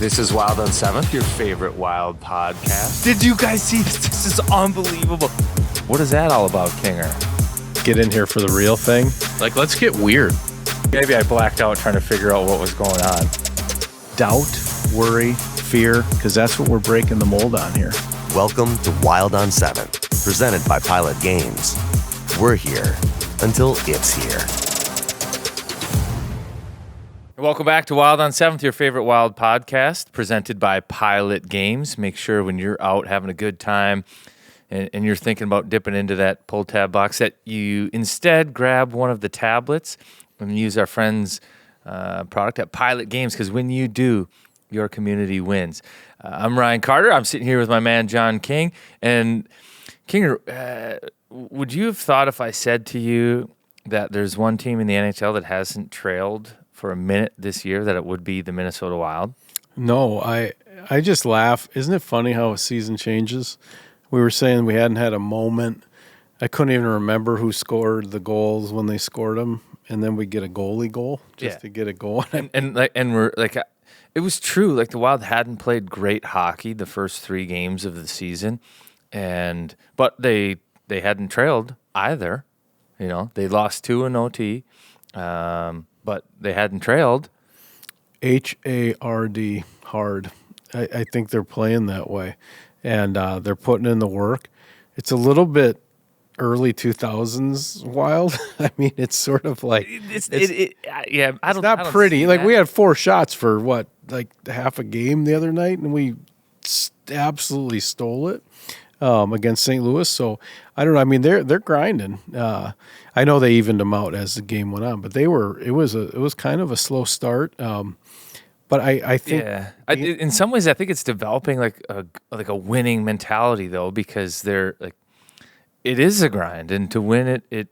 This is Wild on 7th, your favorite Wild podcast. Did you guys see this? This is unbelievable. What is that all about, Kinger? Get in here for the real thing. Like, let's get weird. Maybe I blacked out trying to figure out what was going on. Doubt, worry, fear, because that's what we're breaking the mold on here. Welcome to Wild on 7th, presented by Pilot Games. We're here until it's here. Welcome back to Wild on 7th, your favorite Wild podcast, presented by Pilot Games. Make sure when you're out having a good time and you're thinking about dipping into that pull tab box that you instead grab one of the tablets and use our friends' product at Pilot Games, because when you do, your community wins. I'm Ryan Carter. I'm sitting here with my man, John King. And Kinger, would you have thought if I said to you that there's one team in the NHL that hasn't trailed for a minute this year, that it would be the Minnesota Wild? No, I just laugh. Isn't it funny how a season changes? We were saying we hadn't had a moment. I couldn't even remember who scored the goals when they scored them, and then we get a goalie goal just to get a goal. And we're like, it was true. Like, the Wild hadn't played great hockey the first 3 games of the season, but they hadn't trailed either. You know, they lost 2 in OT. But they hadn't trailed. HARD, hard. I think they're playing that way, and they're putting in the work. It's a little bit early 2000s Wild. I mean, it's sort of like It's not pretty. Like, we had 4 shots for half a game the other night, and we absolutely stole it against St. Louis. So I don't know. I mean, they're grinding. I know they evened them out as the game went on, but it was kind of a slow start. But I think in some ways I think it's developing like a winning mentality, though, because they're like, it is a grind, and to win it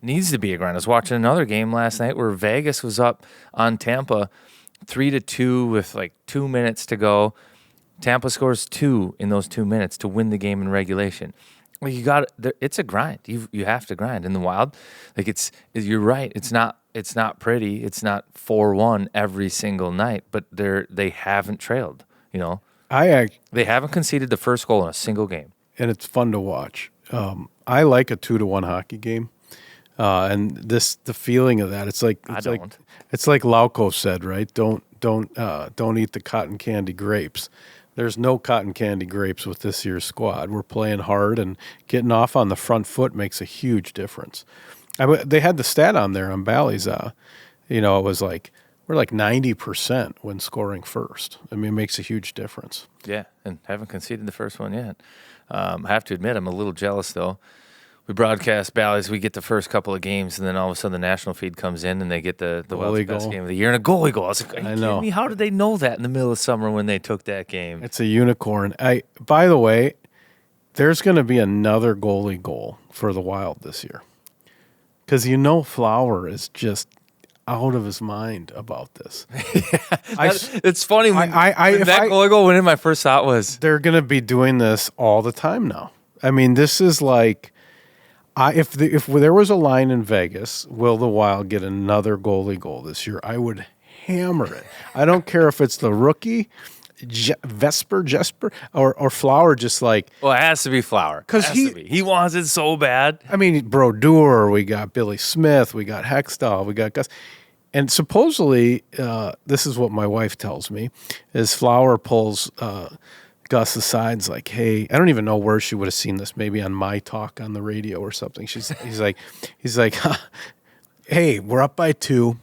needs to be a grind. I was watching another game last night where Vegas was up on Tampa 3-2 with like 2 minutes to go. Tampa scores 2 in those 2 minutes to win the game in regulation. Well, it's a grind. You have to grind in the Wild. Like, you're right. It's not pretty. It's not 4-1 every single night. But they haven't trailed. You know, they haven't conceded the first goal in a single game, and it's fun to watch. I like a 2-1 hockey game, and the feeling of that. It's like Lauko said, right? Don't eat the cotton candy grapes. There's no cotton candy grapes with this year's squad. We're playing hard, and getting off on the front foot makes a huge difference. They had the stat on there on Bally's. It was like we're like 90% when scoring first. I mean, it makes a huge difference. Yeah, and haven't conceded the first one yet. I have to admit, I'm a little jealous, though. We broadcast Bally's, we get the first couple of games, and then all of a sudden the national feed comes in and they get the Wild's best game of the year and a goalie goal. I was like, are you kidding me? How did they know that in the middle of summer when they took that game? It's a unicorn. By the way, there's going to be another goalie goal for the Wild this year, because Flower is just out of his mind about this. It's funny. When that goalie goal went in, my first thought was, they're going to be doing this all the time now. I mean, this is like, if there was a line in Vegas, will the Wild get another goalie goal this year? I would hammer it. I don't care if it's the rookie, Jesper, or Flower. Just like, well, it has to be Flower, because he wants it so bad. I mean, Brodeur, we got Billy Smith, we got Hextall, we got Gus, and supposedly this is what my wife tells me, is Flower pulls Gus aside's like, hey, I don't even know where she would have seen this, maybe on my talk on the radio or something. He's like, hey, we're up by 2.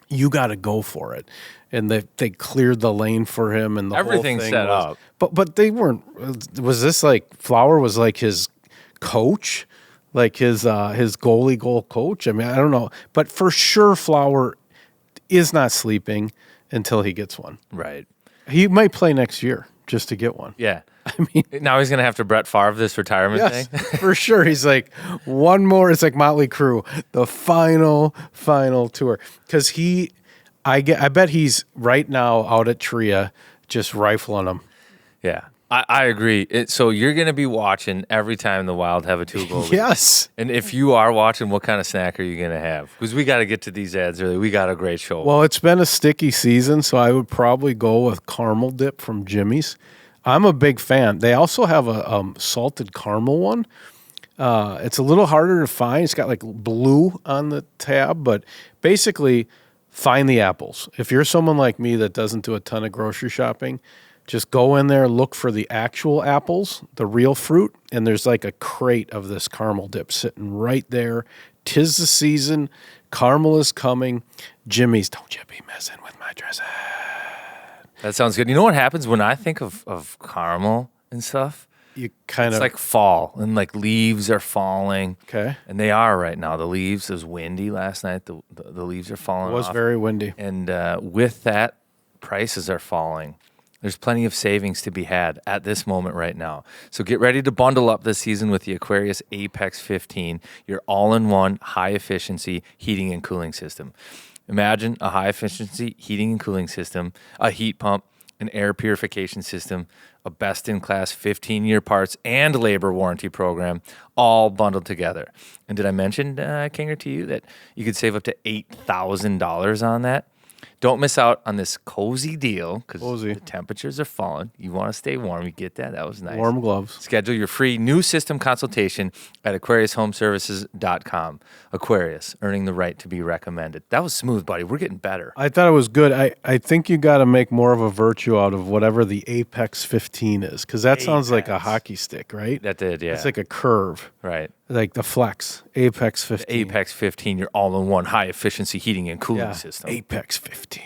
You got to go for it. And they cleared the lane for him, and everything whole thing set up. But they weren't. Was this like Flower was like his coach, like his goalie goal coach? I mean, I don't know, but for sure Flower is not sleeping until he gets one. Right. He might play next year just to get one. Yeah. I mean, now he's going to have to Brett Favre this retirement thing. For sure. He's like, one more. It's like Motley Crue, the final tour. Because I bet he's right now out at Tria just rifling them. Yeah. I agree. So you're going to be watching every time the Wild have a 2-goal lead. Yes. And if you are watching, what kind of snack are you going to have? Because we got to get to these ads early. We got a great show. Well, it's been a sticky season, so I would probably go with caramel dip from Jimmy's. I'm a big fan. They also have a salted caramel one. It's a little harder to find. It's got like blue on the tab, but basically find the apples. If you're someone like me that doesn't do a ton of grocery shopping, just go in there, look for the actual apples, the real fruit, and there's like a crate of this caramel dip sitting right there. 'Tis the season. Caramel is coming. Jimmy's, don't you be messing with my dressing. That sounds good. You know what happens when I think of caramel and stuff? You kind It's of like fall, and like leaves are falling. okay. And they are right now. The leaves, it was windy last night. The leaves are falling It was off. very windy. And with that, prices are falling. There's plenty of savings to be had at this moment right now. So get ready to bundle up this season with the Aquarius Apex 15, your all-in-one high-efficiency heating and cooling system. Imagine a high-efficiency heating and cooling system, a heat pump, an air purification system, a best-in-class 15-year parts and labor warranty program, all bundled together. And did I mention, Kinger, to you that you could save up to $8,000 on that? Don't miss out on this cozy deal because the temperatures are falling. You want to stay warm. You get that? That was nice. Warm gloves. Schedule your free new system consultation at AquariusHomeservices.com. Aquarius, earning the right to be recommended. That was smooth, buddy. We're getting better. I thought it was good. I think you got to make more of a virtue out of whatever the Apex 15 is, because that sounds like a hockey stick, right? That did, yeah. It's like a curve, right. like the Flex Apex 15. The Apex 15, your all-in-one high-efficiency heating and cooling system. Apex 15.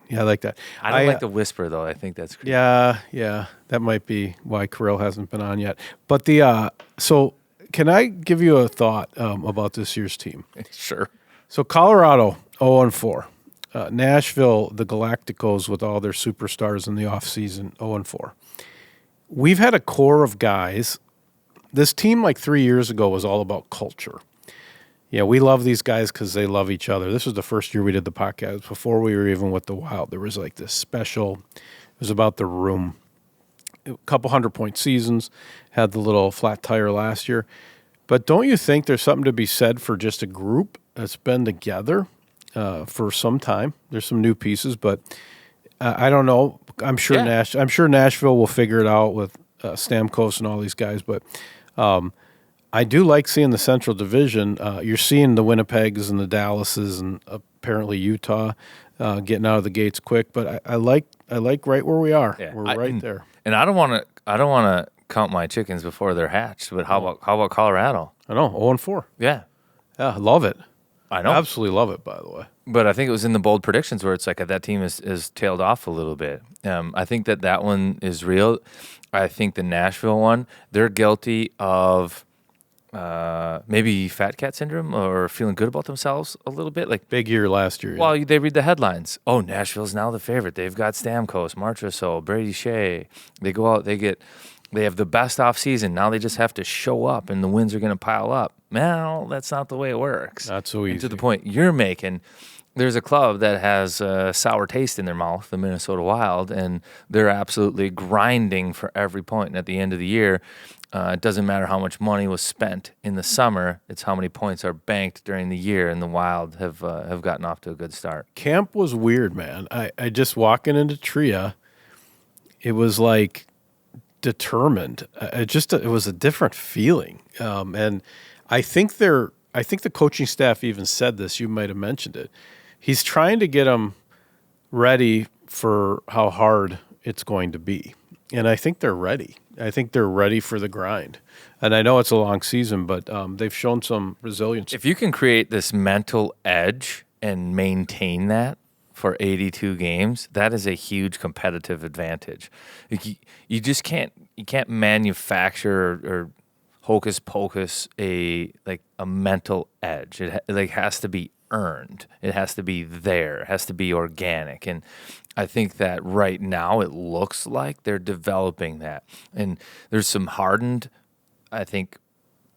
Yeah, I like that. I don't like the whisper, though. I think that's creepy. Yeah. That might be why Kirill hasn't been on yet. But so can I give you a thought about this year's team? Sure. So Colorado, 0-4. Nashville, the Galacticos with all their superstars in the offseason, 0-4. We've had a core of guys. This team, like 3 years ago, was all about culture. Yeah, we love these guys because they love each other. This was the first year we did the podcast. Before we were even with the Wild, there was like this special, it was about the room. A couple 100-point seasons, had the little flat tire last year. But don't you think there's something to be said for just a group that's been together for some time? There's some new pieces, but I don't know. I'm sure Nashville will figure it out with Stamkos and all these guys, but I do like seeing the Central Division. You're seeing the Winnipegs and the Dallases and apparently Utah getting out of the gates quick. But I like right where we are. Yeah, We're right there. And I don't want to count my chickens before they're hatched. But how about Colorado? I know 0-4. Yeah, I love it. I know. Absolutely love it. By the way. But I think it was in the bold predictions where it's like that team is tailed off a little bit. I think that one is real. I think the Nashville one, they're guilty of maybe fat cat syndrome or feeling good about themselves a little bit. Like Big year last year. well, they read the headlines. Oh, Nashville's now the favorite. They've got Stamkos, Marchessault, Brady Shea. They go out, they have the best off season. Now they just have to show up and the wins are going to pile up. Well, that's not the way it works. Not so easy. And to the point you're making, there's a club that has a sour taste in their mouth, the Minnesota Wild, and they're absolutely grinding for every point. And at the end of the year, it doesn't matter how much money was spent in the summer; it's how many points are banked during the year. And the Wild have gotten off to a good start. Camp was weird, man. I just walking into Tria, it was like determined. It was a different feeling, and I think the coaching staff even said this. You might have mentioned it. He's trying to get them ready for how hard it's going to be. And I think they're ready. I think they're ready for the grind. And I know it's a long season, but they've shown some resilience. If you can create this mental edge and maintain that for 82 games, that is a huge competitive advantage. You just can't manufacture or hocus pocus a mental edge. It has to be earned. It has to be there. It has to be organic. And I think that right now it looks like they're developing that. And there's some hardened, I think,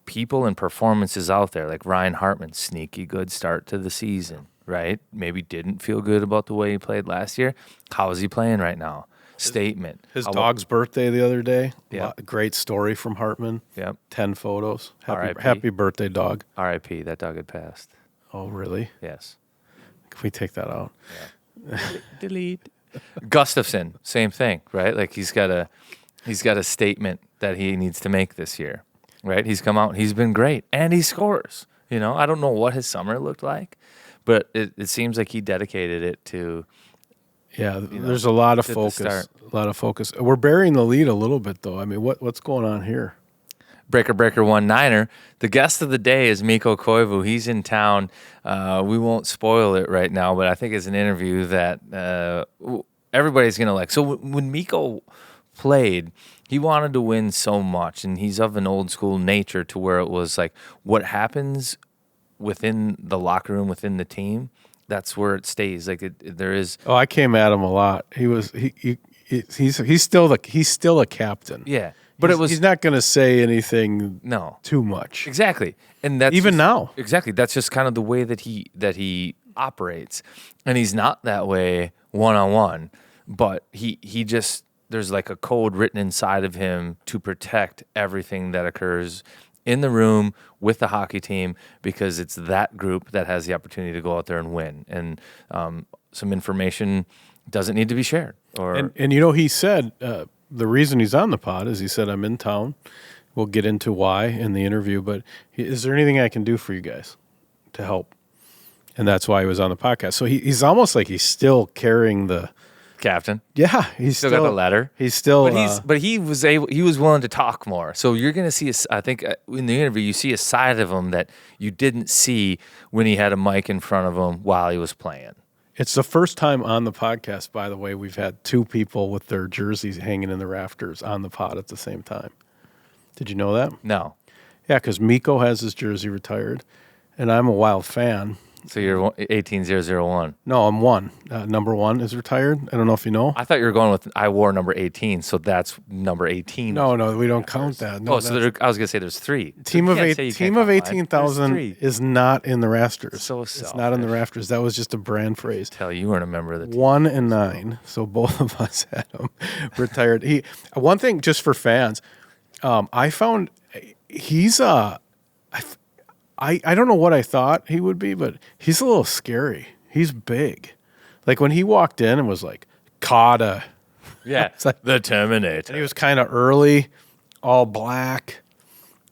people and performances out there, like Ryan Hartman, sneaky good start to the season, right? Maybe didn't feel good about the way he played last year. How is he playing right now? statement. His dog's birthday the other day. Yeah. Great story from Hartman. Yep. 10 photos. R.I.P.. Happy birthday, dog. R.I.P. That dog had passed. Oh, really? Yes. Can we take that out? Delete. Gustafsson, same thing, right? Like he's got a statement that he needs to make this year, right? He's come out, he's been great, and he scores. You know, I don't know what his summer looked like, but it seems like he dedicated it to. Yeah, there's a lot of focus. A lot of focus. We're burying the lead a little bit, though. I mean, what's going on here? Breaker 19er. The guest of the day is Mikko Koivu. He's in town. We won't spoil it right now, but I think it's an interview that everybody's going to like. So when Mikko played, he wanted to win so much, and he's of an old school nature to where it was like what happens within the locker room, within the team, that's where it stays. Like there is. Oh, I came at him a lot. He's still a captain. Yeah. But he's not going to say anything too much. Exactly. And that's even now. Exactly. That's just kind of the way that he operates. And he's not that way one-on-one, but he just there's like a code written inside of him to protect everything that occurs in the room with the hockey team, because it's that group that has the opportunity to go out there and win. And some information doesn't need to be shared. And you know, he said the reason he's on the pod is he said, I'm in town. We'll get into why in the interview, but is there anything I can do for you guys to help? And that's why he was on the podcast. So he's almost like he's still carrying the captain. Yeah, he's still got the letter. He's still, but he was willing to talk more. So you're going to see, I think in the interview, you see a side of him that you didn't see when he had a mic in front of him while he was playing. It's the first time on the podcast, by the way, we've had two people with their jerseys hanging in the rafters on the pod at the same time. Did you know that? No. Yeah, because Mikko has his jersey retired, and I'm a Wild fan. So you're 18001. No, I'm one. Number 1 is retired. I don't know if you know. I thought you were going with I wore number 18, so that's number 18. No, we don't count that. No, so I was going to say there's 3. Team of 18,000 is not in the rafters. So it's not in the rafters. That was just a brand phrase. Tell you weren't a member of the team. 1 and 9. So both of us had him retired. One thing just for fans, I found he's I don't know what I thought he would be, but he's a little scary. He's big. Like when he walked in and was like, Kata. Yeah, it's like the Terminator. And he was kind of early, all black.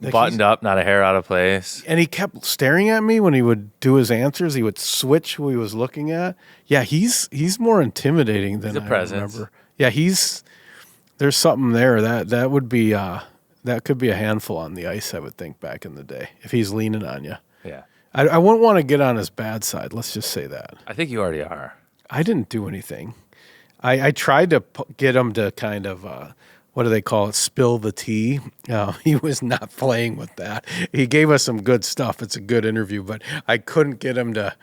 Like buttoned up, not a hair out of place. And he kept staring at me when he would do his answers. He would switch who he was looking at. Yeah, he's more intimidating than I remember. Yeah, there's something there. That would be... that could be a handful on the ice, I would think, back in the day, if he's leaning on you. Yeah. I wouldn't want to get on his bad side. Let's just say that. I think you already are. I didn't do anything. I tried to get him to kind of, what do they call it, spill the tea. He was not playing with that. He gave us some good stuff. It's a good interview, but I couldn't get him to,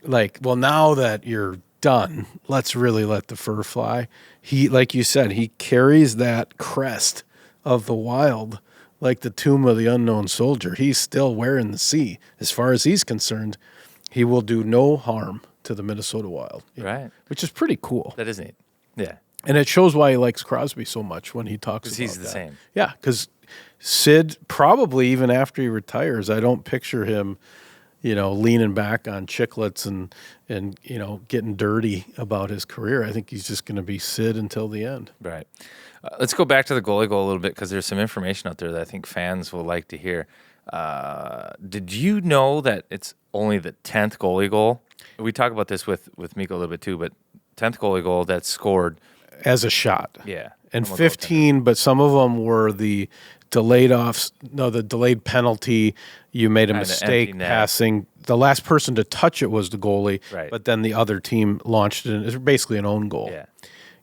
like, well, now that you're done, let's really let the fur fly. He, like you said, he carries that crest of the Wild, like the tomb of the unknown soldier. He's still wearing the C. As far as he's concerned, he will do no harm to the Minnesota Wild. Right. Which is pretty cool. That is neat. Yeah. And it shows why he likes Crosby so much when he talks about that. Because he's the same. Yeah, because Sid, probably even after he retires, I don't picture him, leaning back on chiclets and getting dirty about his career. I think he's just going to be Sid until the end. Right. Let's go back to the goalie goal a little bit, because there's some information out there that I think fans will like to hear. Did you know that it's only the 10th goalie goal? We talk about this with Mikko a little bit too, but 10th goalie goal that's scored as a shot. Yeah. And 15, but some of them were the delayed penalty. You made a mistake passing. The last person to touch it was the goalie, right. But then the other team launched it. It's basically an own goal. Yeah.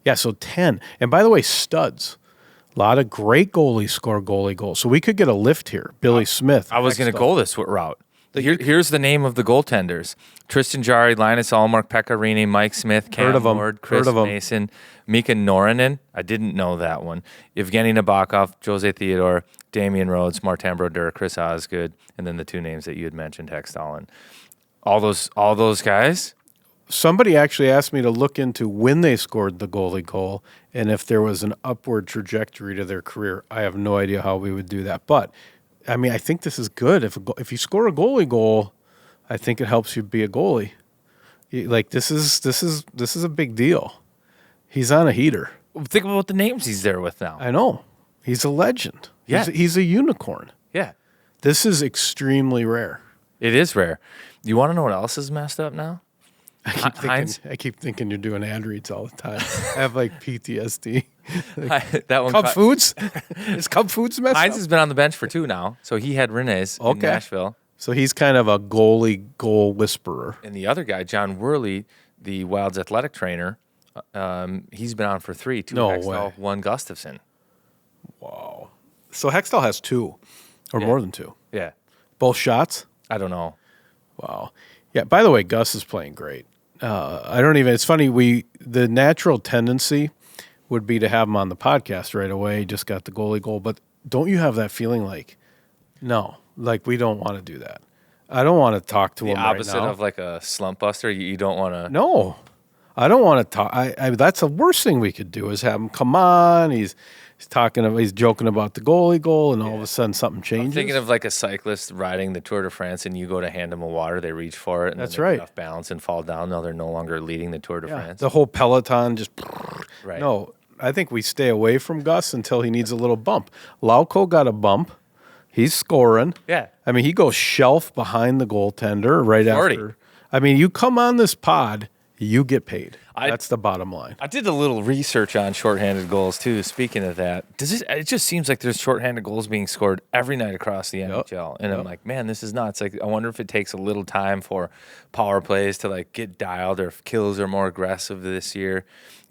Yeah, so 10. And by the way, studs. A lot of great goalies score goalie goals. So we could get a lift here. Billy Smith. I was going to go this route. Here's the name of the goaltenders: Tristan Jarry, Linus Allmark, Pekka Rinne, Mike Smith, Cam Ward, Chris Mason, Mika Norinen. I didn't know that one. Evgeny Nabokov, Jose Theodore, Damian Rhodes, Martin Brodeur, Chris Osgood, and then the two names that you had mentioned, Hextall. All those guys. somebody actually asked me to look into when they scored the goalie goal and if there was an upward trajectory to their career. I have no idea how we would do that. But, I mean, I think this is good. If you score a goalie goal, I think it helps you be a goalie. Like, this is a big deal. He's on a heater. Think about the names he's there with now. I know. He's a legend. Yeah. He's a unicorn. Yeah. This is extremely rare. It is rare. You want to know what else is messed up now? I keep thinking you're doing ad reads all the time. I have like PTSD. That one. Cub Foods? Is Cub Foods messed Hines up? has been on the bench for 2 now. So he had Renee's in Nashville. So he's kind of a goalie goal whisperer. And the other guy, John Worley, the Wild's athletic trainer, he's been on for 3. 2 No Hextall, way. 1 Gustafson. Wow. So Hextall has 2 or more than 2. Yeah. Both shots? I don't know. Wow. Yeah, by the way, Gus is playing great. It's funny, the natural tendency would be to have him on the podcast right away, just got the goalie goal, but don't you have that feeling like, no, like we don't want to do that. I don't want to talk to him right now. The opposite of like a slump buster, you don't want to. No, I don't want to talk. That's the worst thing we could do is have him come on. He's joking about the goalie goal, and all of a sudden something changes. I'm thinking of like a cyclist riding the Tour de France, and you go to hand them a water, they reach for it, and That's then they right. get off balance and fall down. Now they're no longer leading the Tour de France. The whole peloton just. Right. No, I think we stay away from Gus until he needs a little bump. Lauko got a bump. He's scoring. Yeah. I mean, he goes shelf behind the goaltender right 40. after. I mean, you come on this pod, you get paid. That's the bottom line. I did a little research on shorthanded goals too. Speaking of that, it just seems like there's shorthanded goals being scored every night across the NHL, and I'm like, man, this is nuts. Like, I wonder if it takes a little time for power plays to like get dialed, or if kills are more aggressive this year.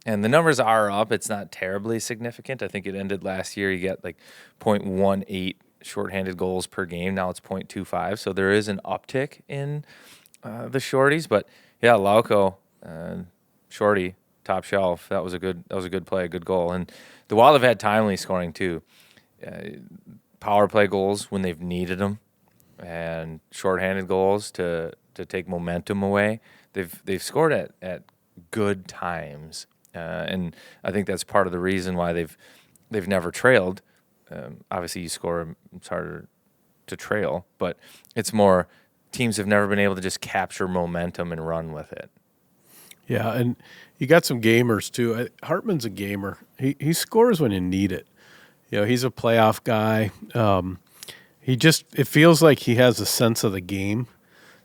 And the numbers are up. It's not terribly significant. I think it ended last year. You get like 0.18 shorthanded goals per game. Now it's 0.25. So there is an uptick in the shorties. But yeah, Lauko, shorty, top shelf. That was a good play, a good goal. And the Wild have had timely scoring too. Power play goals when they've needed them, and shorthanded goals to take momentum away. They've scored at good times. And I think that's part of the reason why they've never trailed. Obviously, you score, it's harder to trail, but it's more teams have never been able to just capture momentum and run with it. Yeah, and you got some gamers too. Hartman's a gamer. He scores when you need it. You know, he's a playoff guy. It feels like he has a sense of the game.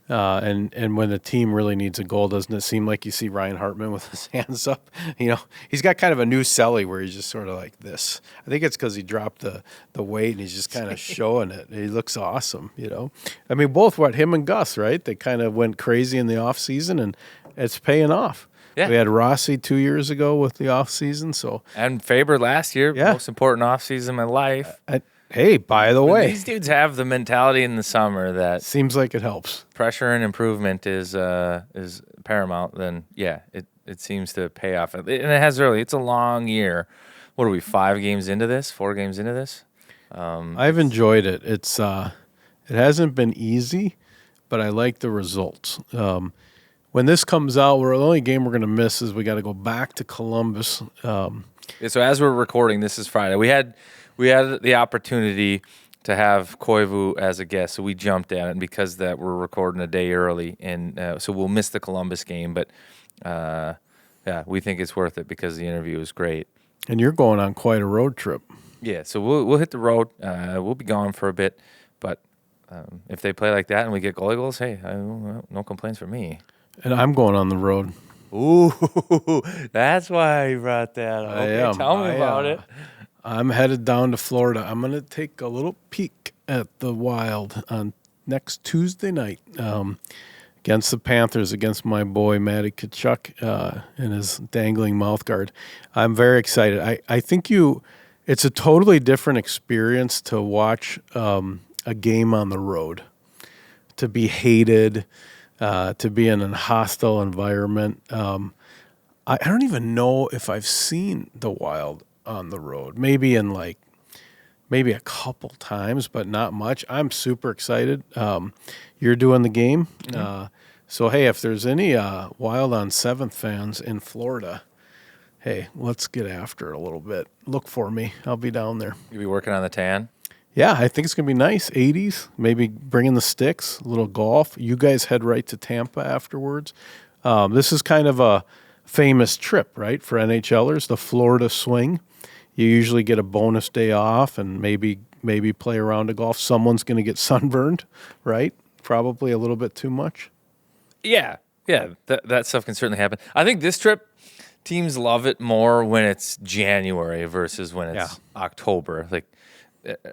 And when the team really needs a goal, doesn't it seem like you see Ryan Hartman with his hands up? You know, he's got kind of a new celly where he's just sort of like this. I think it's because he dropped the weight and he's just kind of showing it. He looks awesome, you know. I mean, both him and Gus, right? They kind of went crazy in the off season, and it's paying off. Yeah. We had Rossi 2 years ago with the off season, And Faber last year, Yeah. most important off season of my life. Hey, by the way, These dudes have the mentality in the summer that seems like it helps. pressure and improvement is paramount. Then it seems to pay off, and it has really. It's a long year. What are we? 4 games into this? I've enjoyed it. It hasn't been easy, but I like the results. When this comes out, the only game we're going to miss is we got to go back to Columbus. So as we're recording, this is Friday. We had the opportunity to have Koivu as a guest, so we jumped at it. And because that we're recording a day early, and so we'll miss the Columbus game. But we think it's worth it because the interview is great. And you're going on quite a road trip. Yeah, so we'll hit the road. We'll be gone for a bit, but if they play like that and we get goalie goals, hey, no complaints from me. And I'm going on the road. Ooh, that's why you brought that up. I Okay, am. tell me about it. I'm headed down to Florida. I'm going to take a little peek at the Wild on next Tuesday night against the Panthers, against my boy Matty Tkachuk and his dangling mouth guard. I'm very excited. I think it's a totally different experience to watch a game on the road, to be hated, to be in a hostile environment. I don't even know if I've seen the Wild on the road. Maybe a couple times, but not much. I'm super excited. You're doing the game, So, hey, if there's any Wild on 7th fans in Florida, hey, let's get after it a little bit. Look for me. I'll be down there. You'll be working on the tan? Yeah, I think it's going to be nice. 80s, maybe bringing the sticks, a little golf. You guys head right to Tampa afterwards. This is kind of a famous trip, right, for NHLers, the Florida swing. You usually get a bonus day off and maybe play a round of golf. Someone's going to get sunburned, right? Probably a little bit too much. Yeah. That stuff can certainly happen. I think this trip, teams love it more when it's January versus when it's October. Like,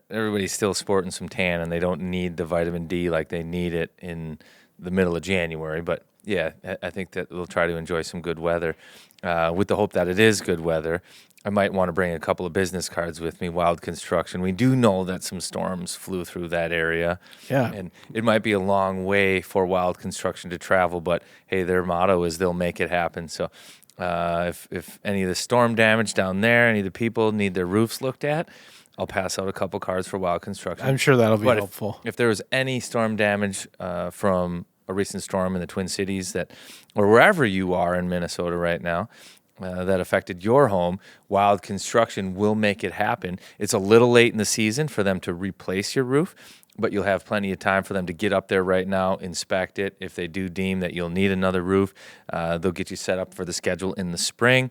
everybody's still sporting some tan, and they don't need the vitamin D like they need it in the middle of January. But, yeah, I think that we'll try to enjoy some good weather with the hope that it is good weather. I might want to bring a couple of business cards with me, Wild Construction. We do know that some storms flew through that area. Yeah. And it might be a long way for Wild Construction to travel, but, hey, their motto is they'll make it happen. So if any of the storm damage down there, any of the people need their roofs looked at, I'll pass out a couple cards for Wild Construction. I'm sure that'll be But helpful. If there was any storm damage from a recent storm in the Twin Cities or wherever you are in Minnesota right now, that affected your home, Wild Construction will make it happen. It's a little late in the season for them to replace your roof, but you'll have plenty of time for them to get up there right now, inspect it. If they do deem that you'll need another roof, they'll get you set up for the schedule in the spring.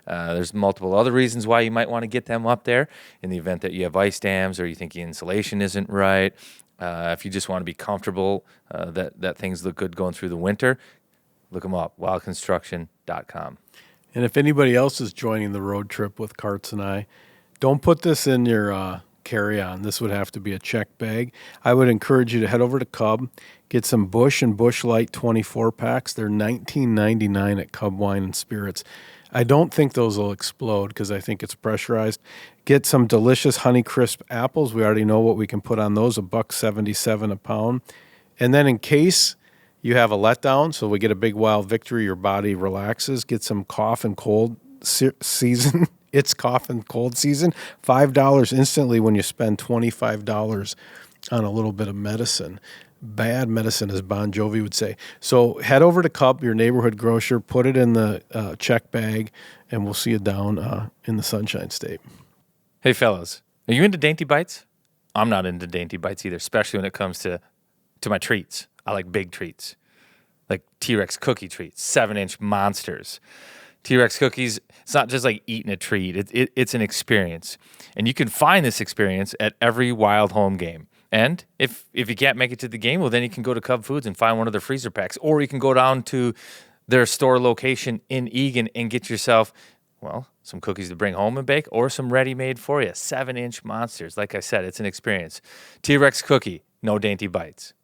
There's multiple other reasons why you might want to get them up there in the event that you have ice dams or you think the insulation isn't right. If you just want to be comfortable that things look good going through the winter, look them up, wildconstruction.com. And if anybody else is joining the road trip with Karts and I, don't put this in your carry-on. This would have to be a check bag. I would encourage you to head over to Cub, get some Busch and Busch Light 24 packs. They're $19.99 at Cub Wine and Spirits. I don't think those will explode because I think it's pressurized. Get some delicious Honeycrisp apples. We already know what we can put on those, $1.77 a pound. And then in case you have a letdown, so we get a big wild victory, your body relaxes, get some cough and cold season. It's cough and cold season. $5 instantly when you spend $25 on a little bit of medicine. Bad medicine, as Bon Jovi would say. So head over to Cub, your neighborhood grocer, put it in the check bag, and we'll see you down in the Sunshine State. Hey, fellas, are you into Dainty Bites? I'm not into Dainty Bites either, especially when it comes to my treats. I like big treats, like T-Rex cookie treats, 7-inch monsters. T-Rex cookies, it's not just like eating a treat. It's an experience. And you can find this experience at every Wild home game. And if you can't make it to the game, well, then you can go to Cub Foods and find one of their freezer packs. Or you can go down to their store location in Eagan and get yourself, well, some cookies to bring home and bake or some ready-made for you. 7-inch monsters. Like I said, it's an experience. T-Rex cookie, no Dainty Bites.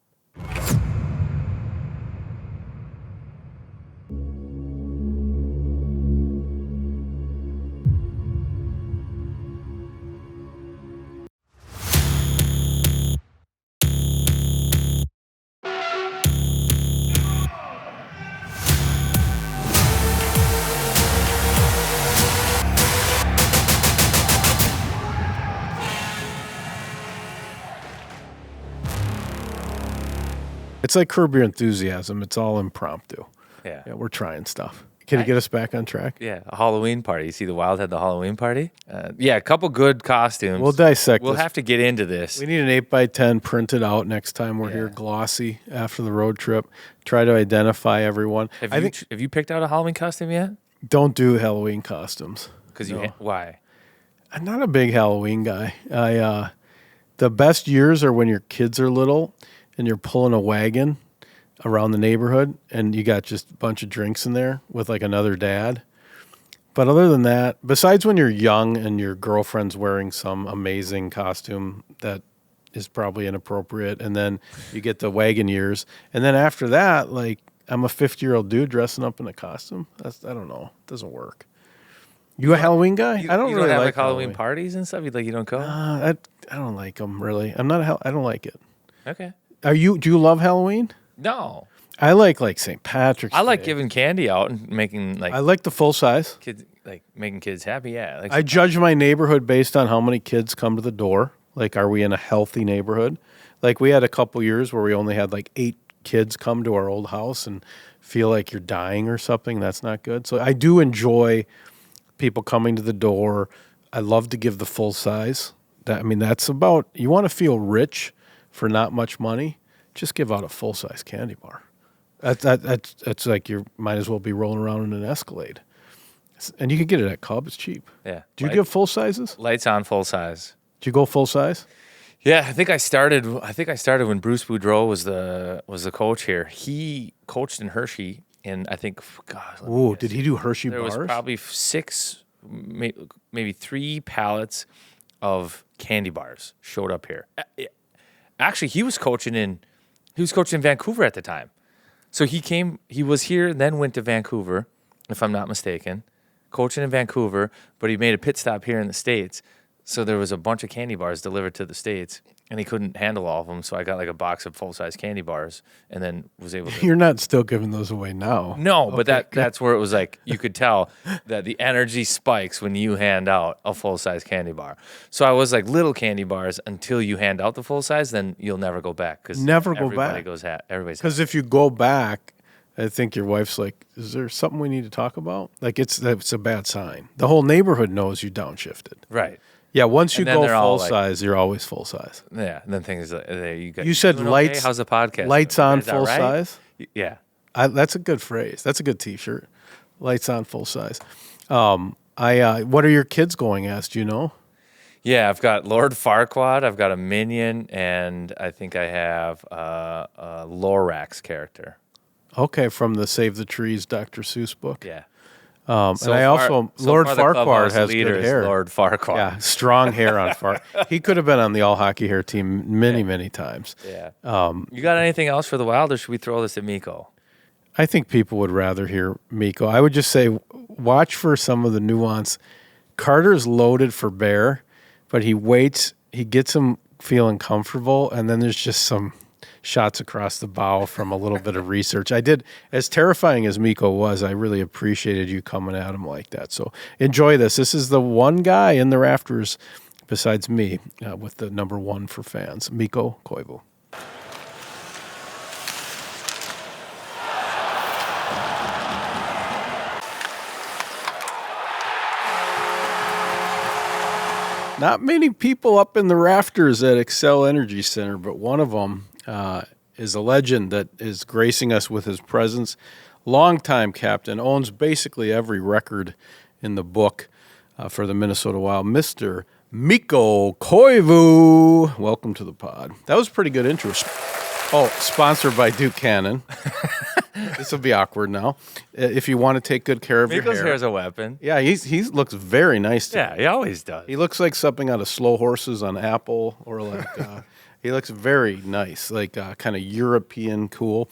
It's like Curb Your Enthusiasm. It's all impromptu. Yeah. We're trying stuff. Can you get us back on track? Yeah, a Halloween party. You see the Wild had the Halloween party? Yeah, a couple good costumes. We'll dissect We'll this. have to get into this. We need an 8x10 printed out next time we're here, glossy, after the road trip. Try to identify everyone. Have you picked out a Halloween costume yet? Don't do Halloween costumes. Because why? I'm not a big Halloween guy. The best years are when your kids are little and you're pulling a wagon around the neighborhood and you got just a bunch of drinks in there with like another dad. But other than that, besides when you're young and your girlfriend's wearing some amazing costume that is probably inappropriate, and then you get the wagon years, and then after that, like I'm a 50-year-old dude dressing up in a costume. I don't know. It doesn't work. You a Halloween guy? You I don't really have like Halloween parties and stuff. You don't go. I don't like them really. I don't like it. Okay. Do you love Halloween? No. I like St. Patrick's I like Day. giving candy out and making I like the full size. kids making kids happy. Yeah. I judge my neighborhood based on how many kids come to the door. Like, are we in a healthy neighborhood? Like, we had a couple years where we only had like 8 kids come to our old house and feel like you're dying or something. That's not good. So I do enjoy people coming to the door. I love to give the full size. That's about, you want to feel rich for not much money, just give out a full size candy bar. That's like you might as well be rolling around in an Escalade. And you can get it at Cub. It's cheap. Yeah. Do you give full sizes? Lights on full size. Did you go full size? Yeah, I think I started when Bruce Boudreau was the coach here. He coached in Hershey, and I think, God. Ooh, did he do Hershey there bars? There was probably 6, maybe 3 pallets of candy bars showed up here. Actually, he was coaching in Vancouver at the time. So he was here, then went to Vancouver, if I'm not mistaken, coaching in Vancouver, but he made a pit stop here in the States. So there was a bunch of candy bars delivered to the States, and he couldn't handle all of them. So I got like a box of full-size candy bars and then was able to... You're not still giving those away now. No, but that's where it was like, you could tell that the energy spikes when you hand out a full-size candy bar. So I was like, little candy bars until you hand out the full-size, then you'll never go back. Everybody goes everybody's... Because if you go back, I think your wife's like, is there something we need to talk about? Like, it's a bad sign. The whole neighborhood knows you downshifted. Right. Yeah, once you go full like, size, you're always full size. Yeah, and then things like you said lights. Okay? How's the podcast? Lights on full size. Yeah, that's a good phrase. That's a good T-shirt. Lights on full size. What are your kids going as? Do you know? Yeah, I've got Lord Farquaad. I've got a minion, and I think I have a Lorax character. Okay, from the Save the Trees Dr. Seuss book. Yeah. Lord Farquaad has good hair. Lord Farquaad. Yeah, strong hair on Farquaad. He could have been on the all hockey hair team many times. Yeah. You got anything else for the Wild, or should we throw this at Mikko? I think people would rather hear Mikko. I would just say watch for some of the nuance. Carter's loaded for bear, but he waits. He gets him feeling comfortable, and then there's just some shots across the bow from a little bit of research. I did, as terrifying as Mikko was, I really appreciated you coming at him like that. So enjoy this. This is the one guy in the rafters besides me with the number 1 for fans, Mikko Koivu. Not many people up in the rafters at Xcel Energy Center, but one of them is a legend that is gracing us with his presence. Longtime captain, owns basically every record in the book for the Minnesota Wild, Mr. Mikko Koivu. Welcome to the pod. That was a pretty good intro. Oh, sponsored by Duke Cannon. This will be awkward now. If you want to take good care of your hair. Mikko's hair is a weapon. Yeah, he looks very nice to me. He always does. He looks like something out of Slow Horses on Apple, or like he looks very nice, like kind of European cool.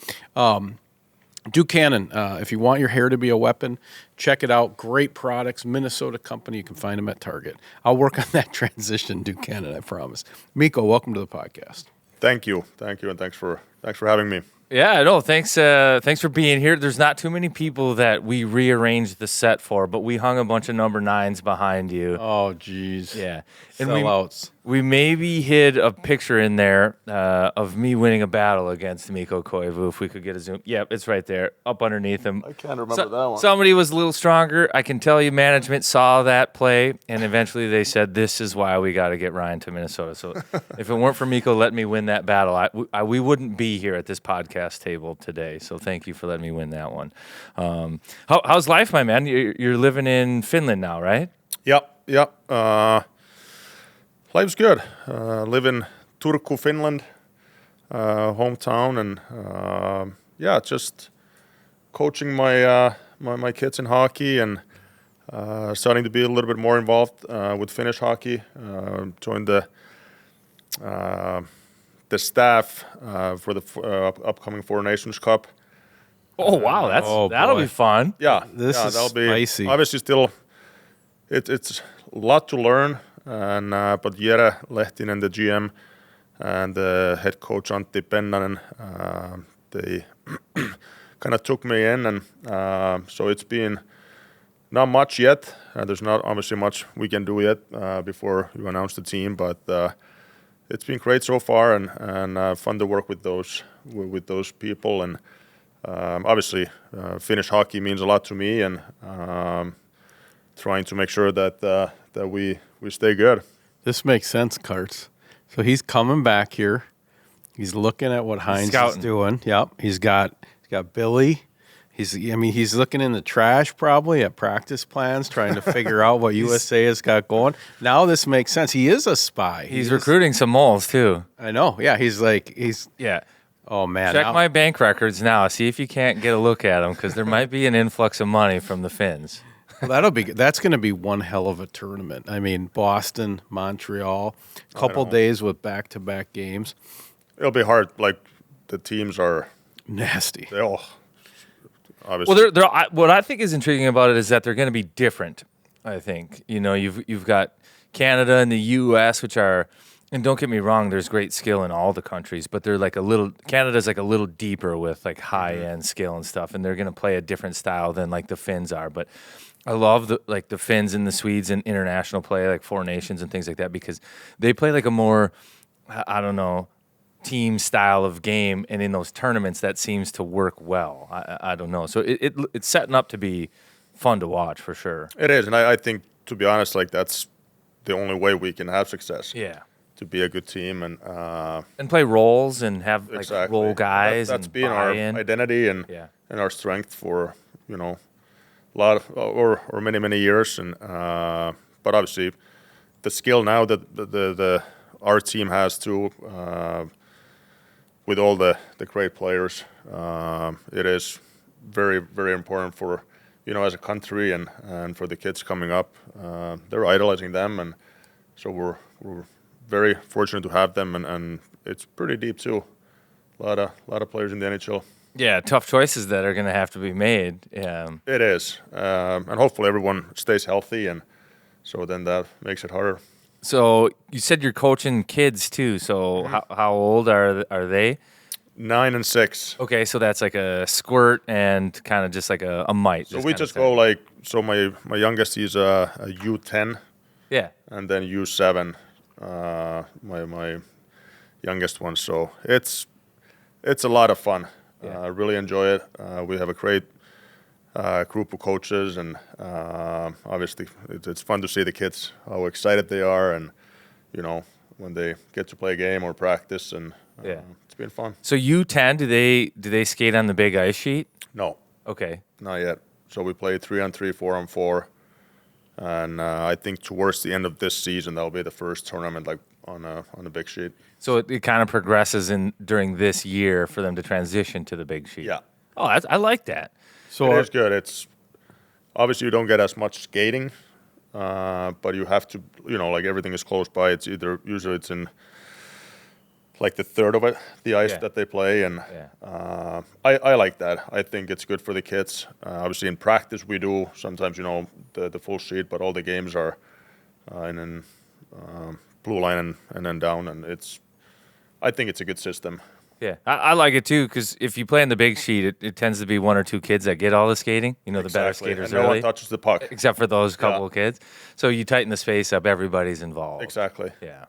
Duke Cannon, if you want your hair to be a weapon, check it out. Great products, Minnesota company. You can find them at Target. I'll work on that transition, Duke Cannon, I promise. Mikko, welcome to the podcast. Thank you, and thanks for having me. Yeah, no, thanks for being here. There's not too many people that we rearranged the set for, but we hung a bunch of number 9s behind you. Oh, geez. Yeah. And sellouts. We maybe hid a picture in there of me winning a battle against Mikko Koivu, if we could get a zoom. Yep, it's right there, up underneath him. I can't remember that one. Somebody was a little stronger. I can tell you management saw that play, and eventually they said, this is why we got to get Ryan to Minnesota. So if it weren't for Mikko letting me win that battle, we wouldn't be here at this podcast table today. So thank you for letting me win that one. How's life, my man? You're living in Finland now, right? Yep. Life's good. Live in Turku, Finland, hometown, and just coaching my kids in hockey and starting to be a little bit more involved with Finnish hockey. Joined the staff for the upcoming Four Nations Cup. Oh wow, that'll be fun. Yeah, this is that'll spicy. Be obviously still. It's a lot to learn. And but Jere Lehtinen, the GM, and the head coach Antti Pennanen, they kind of took me in, and so it's been not much yet. There's not obviously much we can do yet before you announce the team, but it's been great so far, and fun to work with those people, and obviously Finnish hockey means a lot to me, and trying to make sure that we stay good. This makes sense, Karts. So he's coming back here. He's looking at what Heinz is doing. Yep. He's got Billy. He's looking in the trash probably at practice plans, trying to figure out what USA has got going. Now this makes sense. He is a spy. He's recruiting some moles too. I know. Yeah. Yeah. Oh man. Check my bank records now. See if you can't get a look at them, because there might be an influx of money from the Finns. Well, that's going to be one hell of a tournament. I mean, Boston, Montreal, couple days with back-to-back games. It'll be hard. Like, the teams are nasty. Obviously. Well, they're, what I think is intriguing about it is that they're going to be different. I think you've got Canada and the U.S., which are, and don't get me wrong, there's great skill in all the countries, but they're like Canada's like a little deeper with like high-end skill and stuff, and they're going to play a different style than like the Finns are. But I love the Finns and the Swedes in international play, like Four Nations and things like that, because they play like a more, I don't know, team style of game, and in those tournaments that seems to work well. I don't know. So it's setting up to be fun to watch for sure. It is, and I think, to be honest, like that's the only way we can have success. Yeah. To be a good team and play roles and have like exactly. role guys. That's and been our identity and our strength for a lot of or many years, and but obviously the skill now that our team has too, with all the great players, it is very, very important for as a country and for the kids coming up. They're idolizing them, and so we're very fortunate to have them, and it's pretty deep too. A lot of players in the NHL. Yeah, tough choices that are going to have to be made. It is, and hopefully everyone stays healthy, and so then that makes it harder. So you said you're coaching kids too. So how old are they? 9 and 6. Okay, so that's like a squirt and kind of just like a mite. So we just go like, so my youngest is a U10. Yeah. And then U7, my youngest one. So it's a lot of fun. Yeah. I really enjoy it. We have a great group of coaches, and obviously it's fun to see the kids, how excited they are, and when they get to play a game or practice, and it's been fun. So U10, do they skate on the big ice sheet? No. Okay. Not yet. So we play 3-on-3, 4-on-4, and I think towards the end of this season that'll be the first tournament like on a big sheet. So it kind of progresses during this year for them to transition to the big sheet. Yeah. Oh, I like that. So it is good. It's obviously you don't get as much skating, but you have to, like everything is close by. It's usually it's in like the third of it, the ice that they play, and I like that. I think it's good for the kids. Obviously in practice we do sometimes, the full sheet, but all the games are in blue line and then down, and I think it's a good system. Yeah, I like it too, because if you play in the big sheet, it tends to be one or two kids that get all the skating. The better skaters and no one touches the puck. Except for those couple of kids. So you tighten the space up, everybody's involved. Exactly. Yeah.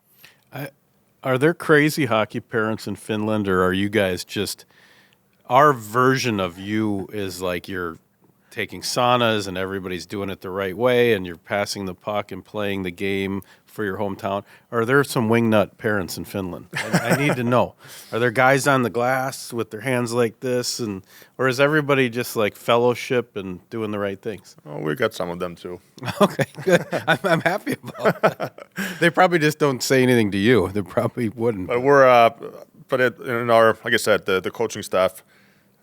Are there crazy hockey parents in Finland, or are you guys just, our version of you is like you're taking saunas and everybody's doing it the right way and you're passing the puck and playing the game for your hometown? Are there some wingnut parents in Finland? I need to know. Are there guys on the glass with their hands like this, or is everybody just like fellowship and doing the right things? Oh, we got some of them too. Okay, good. I'm happy about that. They probably just don't say anything to you. They probably wouldn't. But in our, like I said, the coaching staff,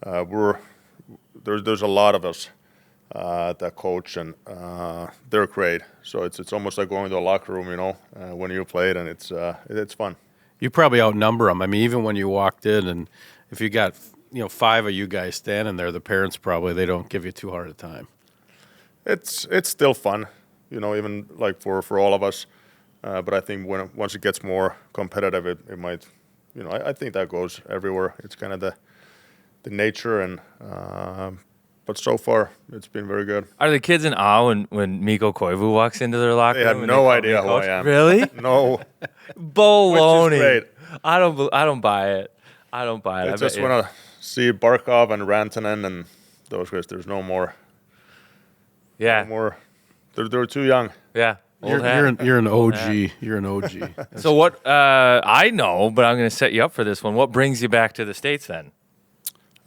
there's a lot of us that coach, and they're great. So it's almost like going to a locker room, when you play it, and it's fun. You probably outnumber them. I mean, even when you walked in, and if you got 5 of you guys standing there, the parents probably, they don't give you too hard a time. It's still fun, even like for all of us. But I think once it gets more competitive, it might, I think that goes everywhere. It's kind of the nature, and but but so far it's been very good. Are the kids in awe when Mikko Koivu walks into their locker They room? have and no call idea me who coach? I am. Really? No, Baloney. great. I don't buy it. I don't buy it. I I just bet you- want to see Barkov and Rantanen and those guys. There's no more. Yeah. No more. They're too young. Yeah. Old hat. You're an OG. You're an OG. So what? I know, but I'm going to set you up for this one. What brings you back to the States then?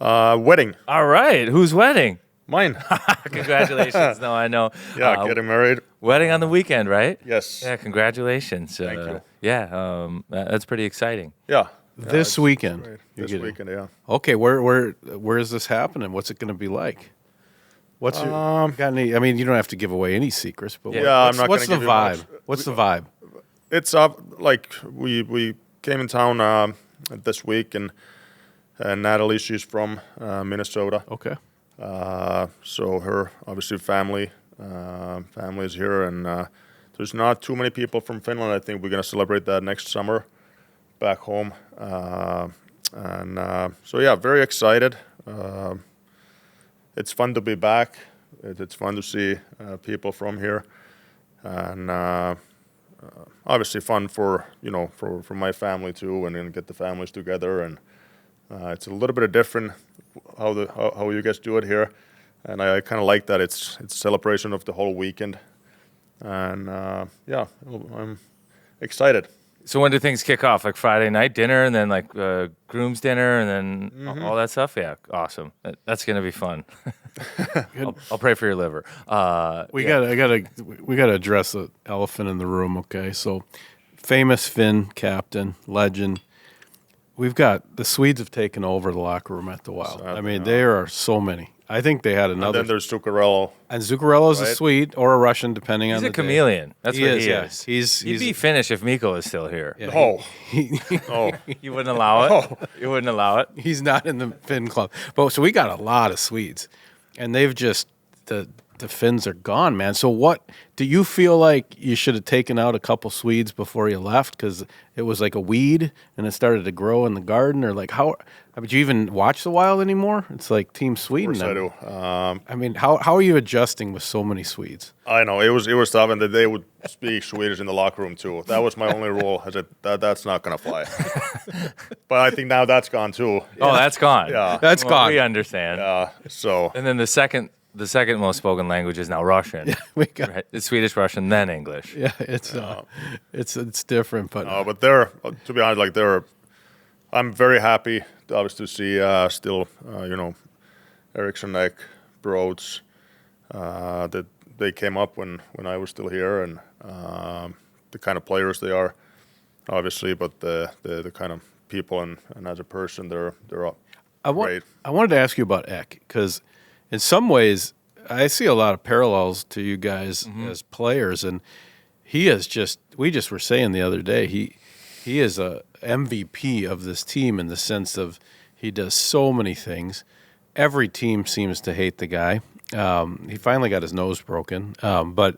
Wedding. All right. Whose wedding? Mine. Congratulations. No, I know. Yeah, getting married. Wedding on the weekend, right? Yes. Yeah. Congratulations. Thank you. Yeah. That's pretty exciting. Yeah. This weekend. Great. you're This getting- weekend, yeah. Okay, where is this happening? What's it going to be like? What's your, got any? I mean, you don't have to give away any secrets, but Yeah, what's, I'm not what's the gonna give you vibe? much. What's the vibe? It's like we came in town this week, and Natalie, she's from Minnesota. Okay. So her obviously family is here, and there's not too many people from Finland. I think we're gonna celebrate that next summer back home, so yeah, very excited. It's fun to be back. It's fun to see people from here, and obviously fun for for my family too, and then get the families together. And it's a little bit of different how you guys do it here, and I kind of like that. It's a celebration of the whole weekend, and yeah, I'm excited. So when do things kick off? Like Friday night dinner, and then like groom's dinner, and then all that stuff. Yeah, awesome. That's gonna be fun. I'll pray for your liver. We gotta address the elephant in the room. Okay, so famous Finn captain, legend. We've got the Swedes have taken over the locker room at the Wild. I mean, there are so many. I think they had And another. then there's Zuccarello. And Zuccarello's a Right. Swede or a Russian, depending He's on a the chameleon. That's what he is. Yes, He'd be Finnish if Mikko was still here. Yeah, Oh, oh, You wouldn't allow it. You wouldn't allow it. he's not in the Finn club. But so we got a lot of Swedes, and they've just the Finns are gone, man. So what do you feel like you should have taken out a couple Swedes before you left because it was like a weed and it started to grow in the garden, or like how? Would you even watch the Wild anymore? It's like Team Sweden. of course I now. do. I mean, how are you adjusting with so many Swedes? I know it was tough, and that they would speak Swedish in the locker room too. That was my only rule. I said that's not gonna fly. But I think now that's gone too. Oh, that's gone. Yeah. That's gone. We understand. So And then the second most spoken language is now Russian. We got Right? It's Swedish, Russian, then English. yeah, it's different, but but they're to be honest, like I'm very happy obviously to see still Eriksson, Ek, Broads that they came up when I was still here, and the kind of players they are, obviously, but the kind of people and as a person they're great. I wanted to ask you about Ek because in some ways I see a lot of parallels to you guys as players, and he is just. We just were saying the other day he is a MVP of this team in the sense of he does so many things. Every team seems to hate the guy. He finally got his nose broken, but.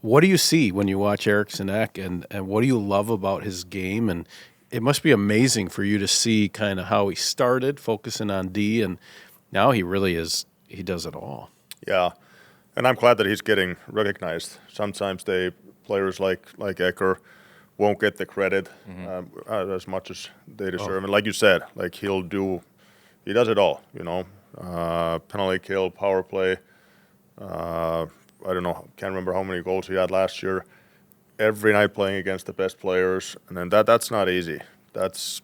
What do you see when you watch Eriksson Ek, and what do you love about his game? And it must be amazing for you to see kind of how he started focusing on D, and now he really is. He does it all. Yeah, and I'm glad that he's getting recognized. Sometimes players like Ecker won't get the credit as much as they deserve. And like you said, like he does it all. Penalty kill, power play. I don't know, can't remember how many goals he had last year. Every night playing against the best players, and then that's not easy. That's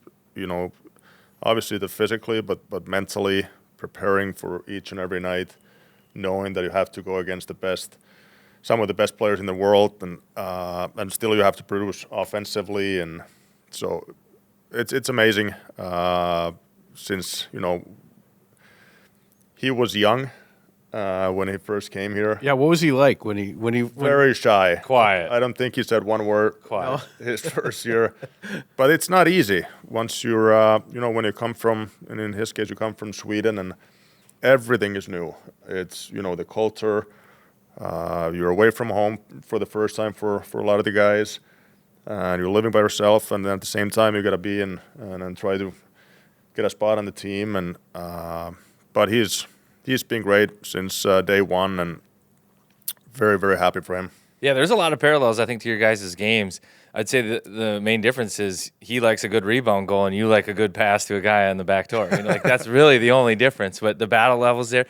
obviously the physically, but mentally preparing for each and every night, knowing that you have to go against some of the best players in the world, and still you have to produce offensively, and so it's amazing. Since he was young. When he first came here. Yeah, what was he like when he Very shy. Quiet. I don't think he said one word Quiet. his first year. But it's not easy once you're, when you come from, and in his case, you come from Sweden, and everything is new. It's, the culture. You're away from home for the first time for a lot of the guys. And you're living by yourself, and then at the same time, you got to be in and try to get a spot on the team. And but he's he's been great since day one, and very, very happy for him. Yeah, there's a lot of parallels, I think, to your guys' games. I'd say the main difference is he likes a good rebound goal and you like a good pass to a guy on the back door. Like that's really the only difference. But the battle levels there,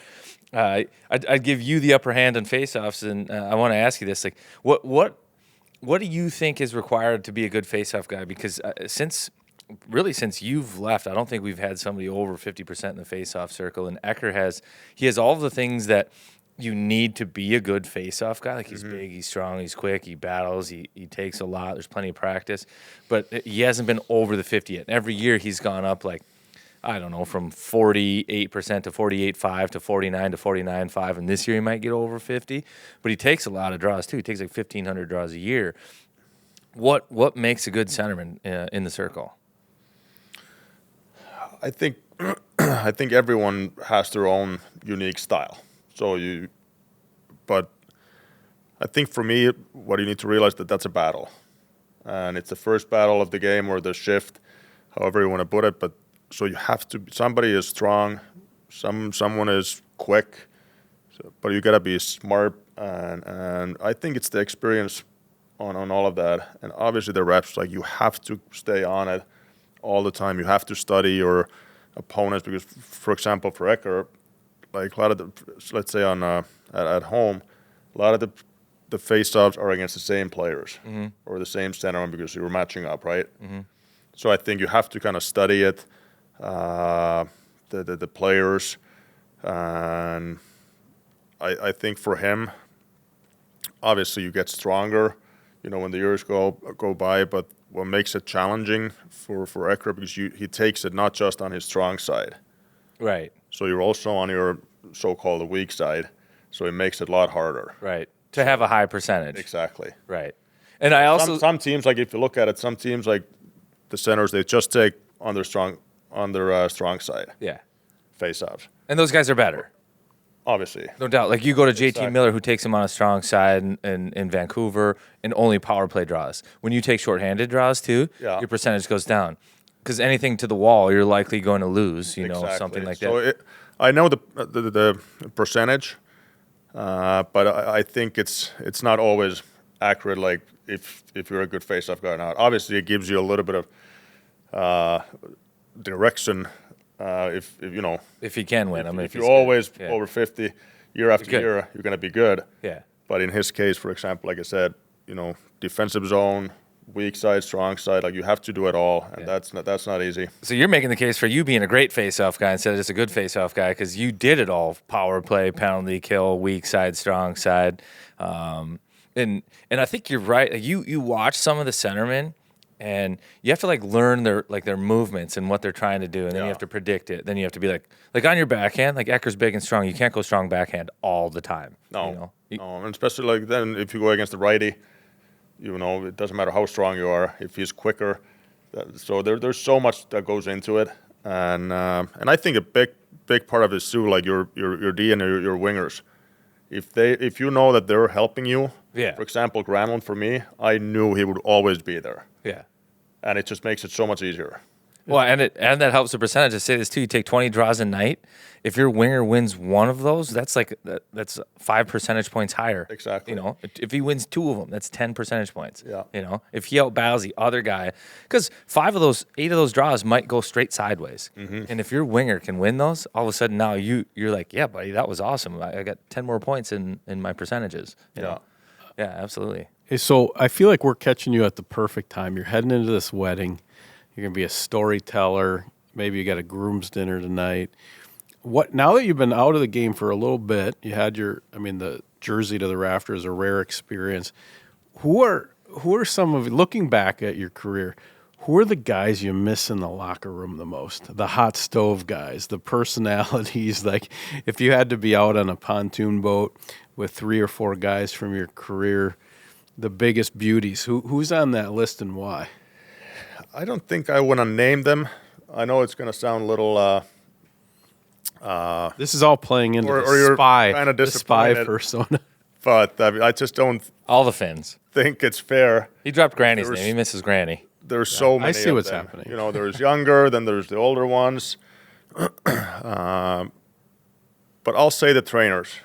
I'd give you the upper hand on faceoffs, and I want to ask you this: like, what do you think is required to be a good faceoff guy? Because since you've left, I don't think we've had somebody over 50% in the faceoff circle, and Ecker has all of the things that you need to be a good faceoff guy. Like he's big, he's strong, he's quick, he battles, he takes a lot. There's plenty of practice, but he hasn't been over the 50 yet. And every year he's gone up like, I don't know, from 48% to 48.5 to 49 to 49.5, and this year he might get over 50. But he takes a lot of draws too. He takes like 1,500 draws a year. What makes a good centerman in the circle? I think everyone has their own unique style. But I think for me, what you need to realize that's a battle, and it's the first battle of the game or the shift, however you want to put it. But so you have to. Somebody is strong, someone is quick, but you gotta be smart, and I think it's the experience on all of that, and obviously the reps. Like you have to stay on it all the time. You have to study your opponents because, for example, for Ecker. Like a lot of the, let's say at home, a lot of the face-offs are against the same players or the same center because you were matching up, right? So I think you have to kind of study it, the players, and I think for him, obviously you get stronger, when the years go by. But what makes it challenging for Ecker because he takes it not just on his strong side. Right. So you're also on your so-called weak side, so it makes it a lot harder. Right. To have a high percentage. Exactly. Right. And I also some teams, like if you look at it, some teams like the centers, they just take on their strong side. Yeah. Face-offs. And those guys are better. Obviously. No doubt. Like you go to JT Exactly. Miller, who takes him on a strong side in Vancouver and only power play draws. When you take shorthanded draws too, your percentage goes down. Because anything to the wall, you're likely going to lose, Exactly. Something like so that. I know the percentage, but I think it's not always accurate. Like if you're a good face-off guy or not. Obviously, it gives you a little bit of direction. If If he can win, if he's you're always good. over 50 year after Good. year, you're going to be good. Yeah. But in his case, for example, like I said, defensive zone, weak side, strong side, like you have to do it all, and that's not easy. So you're making the case for you being a great face-off guy instead of just a good face-off guy because you did it all: power play, penalty kill, weak side, strong side. And I think you're right. Like you watch some of the centermen, and you have to learn their movements and what they're trying to do, and then you have to predict it. Then you have to be like on your backhand, like Ecker's big and strong. You can't go strong backhand all the time. No, and especially like then if you go against the righty, it doesn't matter how strong you are. If he's quicker, so there's so much that goes into it, and I think a big part of it is too, like your D and your wingers. If you know that they're helping you, for example, Granlund for me, I knew he would always be there. Yeah. And it just makes it so much easier. Well, and that helps the percentage. I say this too. You take 20 draws a night. If your winger wins one of those, that's 5 percentage points higher. Exactly. If he wins 2 of them, that's 10 percentage points. Yeah. If he outbattles the other guy, because 8 of those draws might go straight sideways. And if your winger can win those, all of a sudden now you're like, yeah, buddy, that was awesome. I got 10 more points in my percentages. You know? Yeah, absolutely. Hey, so I feel like we're catching you at the perfect time. You're heading into this wedding. You're going to be a storyteller. Maybe you got a groom's dinner tonight. Now that you've been out of the game for a little bit, you had the jersey to the rafters, a rare experience. Who are some of, looking back at your career, who are the guys you miss in the locker room the most? The hot stove guys, the personalities. Like if you had to be out on a pontoon boat with 3 or 4 guys from your career, the biggest beauties, who's on that list and why? I don't think I want to name them. I know it's going to sound a little. This is all playing into or the you're spy, kind of the spy disappointed. persona. But I just don't All the Finns. think it's fair. He dropped Granny's There was- name. He misses Granny. There's so many. I see of what's them. happening. There's younger, then there's the older ones. but I'll say the trainers.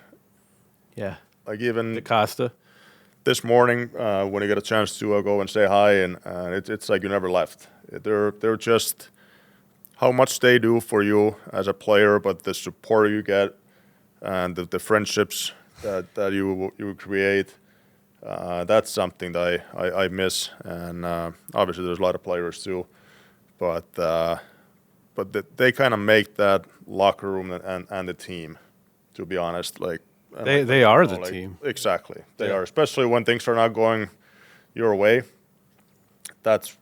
Yeah. Like even DaCosta. this morning when you get a chance to go and say hi, and it's like you never left. They're just how much they do for you as a player, but the support you get and the friendships that you create. That's something that I miss, and obviously there's a lot of players too, but they kind of make that locker room and the team, to be honest. Like They are the team. Exactly, they are, especially when things are not going your way. That's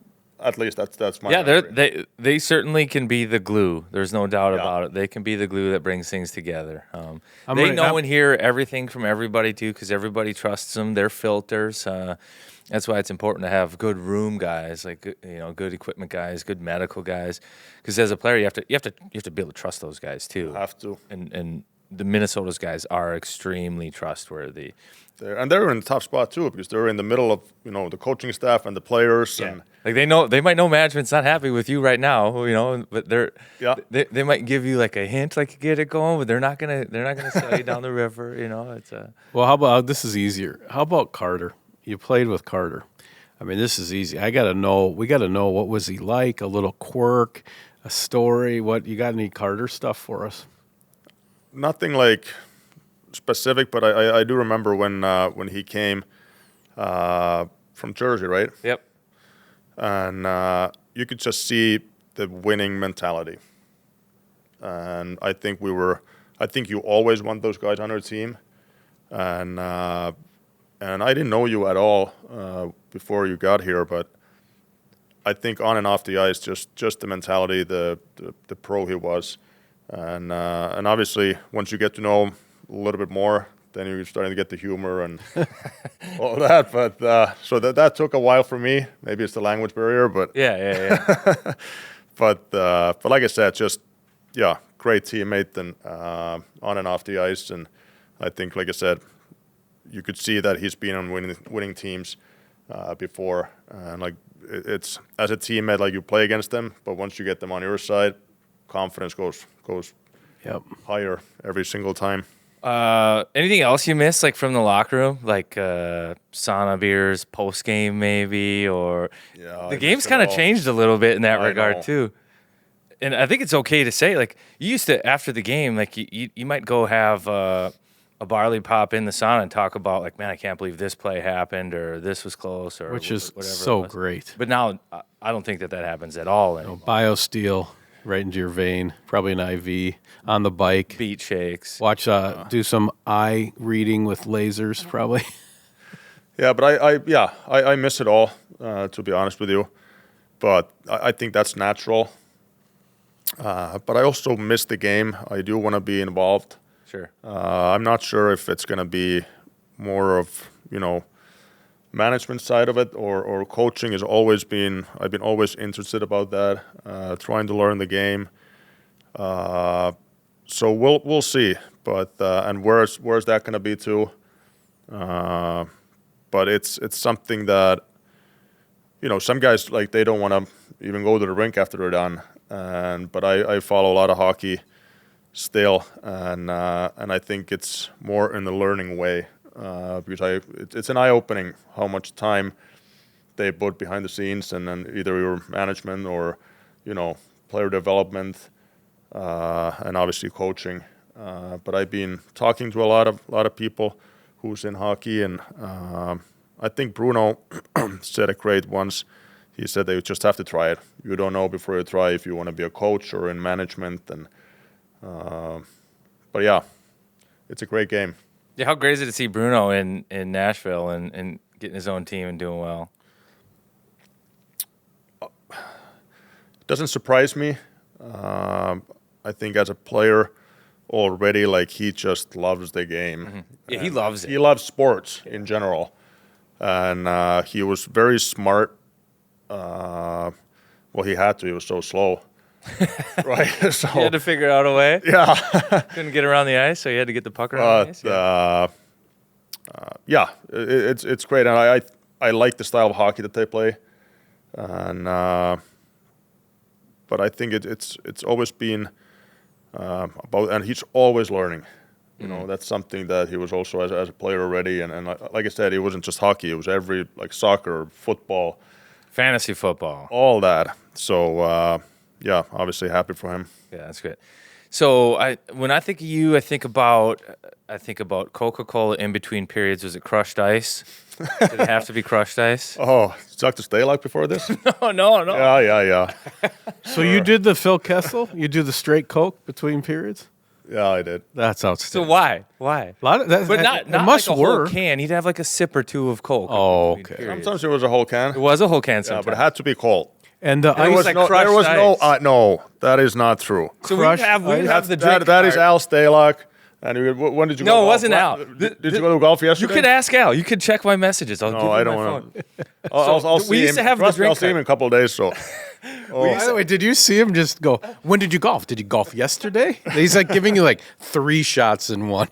my memory. they certainly can be the glue. There's no doubt about it. They can be the glue that brings things together. They know and hear everything from everybody too, because everybody trusts them. They're filters. That's why it's important to have good room guys, like good equipment guys, good medical guys. Because as a player, you have to be able to trust those guys too. You have to. And the Minnesota's guys are extremely trustworthy. They're in a tough spot too, because they're in the middle of the coaching staff and the players. Yeah. And like they might know management's not happy with you right now, but they might give you like a hint, like get it going, but they're not gonna sell you down the river. It's Well, how about this is easier? How about Carter? You played with Carter. I mean, this is easy. We got to know what was he like, a little quirk, a story. What you got? Any Carter stuff for us? nothing like specific, but I do remember when he came from Jersey, right? Yep. And you could just see the winning mentality. And I think you always want those guys on your team. And I didn't know you at all before you got here, but I think on and off the ice, just the mentality, the pro he was, and obviously once you get to know him a little bit more, then you're starting to get the humor and all that. But so that took a while for me. Maybe it's the language barrier, but yeah. but like I said, just great teammate and on and off the ice, and I think, like I said, you could see that he's been on winning teams before, and like it's as a teammate, like you play against them, but once you get them on your side, confidence goes higher every single time. Anything else you miss, like from the locker room, like sauna beers, post game maybe, or the game's kind of changed a little bit in that regard too. And I think it's okay to say, like, you used to, after the game, like you might go have a barley pop in the sauna and talk about, like, man, I can't believe this play happened, or this was close, or which is whatever so great. But now I don't think that happens at all anymore. BioSteel right into your vein, probably an IV on the bike. Beat shakes. Watch, do some eye reading with lasers, probably. Yeah, but I miss it all, to be honest with you. But I think that's natural. But I also miss the game. I do want to be involved. Sure. I'm not sure if it's going to be more of, management side of it or coaching has always been, I've been always interested about that, trying to learn the game. So we'll see. But, and where's that going to be too? But it's something that, some guys, like, they don't want to even go to the rink after they're done. But I follow a lot of hockey still, and I think it's more in the learning way, because it's an eye-opening how much time they put behind the scenes, and then either your management or player development, and obviously coaching. But I've been talking to a lot of people who's in hockey, and I think Bruno said it great once. He said that you just have to try it. You don't know before you try if you want to be a coach or in management. And but yeah, it's a great game. Yeah, how great is it to see Bruno in Nashville and getting his own team and doing well? It doesn't surprise me. I think as a player already, like, he just loves the game. Mm-hmm. Yeah, he loves it. He loves sports in general. And he was very smart. Well, he had to. He was so slow, right? So he had to figure out a way. Yeah, couldn't get around the ice, so he had to get the puck around the ice. Yeah, it's great, and I like the style of hockey that they play, and but I think it's always been about, and he's always learning. You know, that's something that he was also as a player already. And like I said, it wasn't just hockey. It was every, like soccer, football. Fantasy football. All that. So, yeah, obviously happy for him. Yeah, that's good. So when I think of you, I think about Coca-Cola in between periods. Was it crushed ice? Did it have to be crushed ice? Oh, Dr. Staylock before this? No. Yeah. So you did the Phil Kessel? You do the straight Coke between periods? Yeah, I did. That's So outstanding. why? A lot of that, But not it must like a work. whole can. You'd have like a sip or two of Coke. Oh, in between okay. periods. Sometimes it was a whole can. It was a whole can Yeah, sometimes. but it had to be cold. And the There ice, was like no, crushed there was no, ice. no, that is not true. So we'd crushed have ice? the drink That is cart. Al Staylock. And when did you go? No, to it golf? wasn't Al. Did you go to golf You yesterday? could ask Al. You could check my messages. I'll give you No, I my don't phone. want to. I'll see we used him. to have the Trust me, drink I'll see him in a couple of days. So, By the way, did you see him just go, when did you golf? Did you golf yesterday? He's like giving you like 3 shots in one,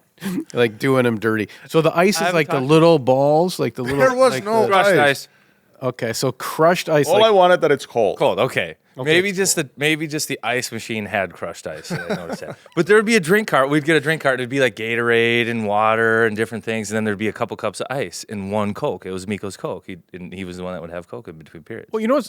like doing him dirty. So the ice is haven't like the talked- little balls, like the little. there was like no the- Crushed ice. ice. Okay, so crushed ice. All like, I wanted that it's cold. Cold. Okay. Maybe just the ice machine had crushed ice. I noticed that. But there would be a drink cart. We'd get a drink cart. It'd be like Gatorade and water and different things, and then there'd be a couple cups of ice and one Coke. It was Mikko's Coke. He was the one that would have Coke in between periods. Well, you know,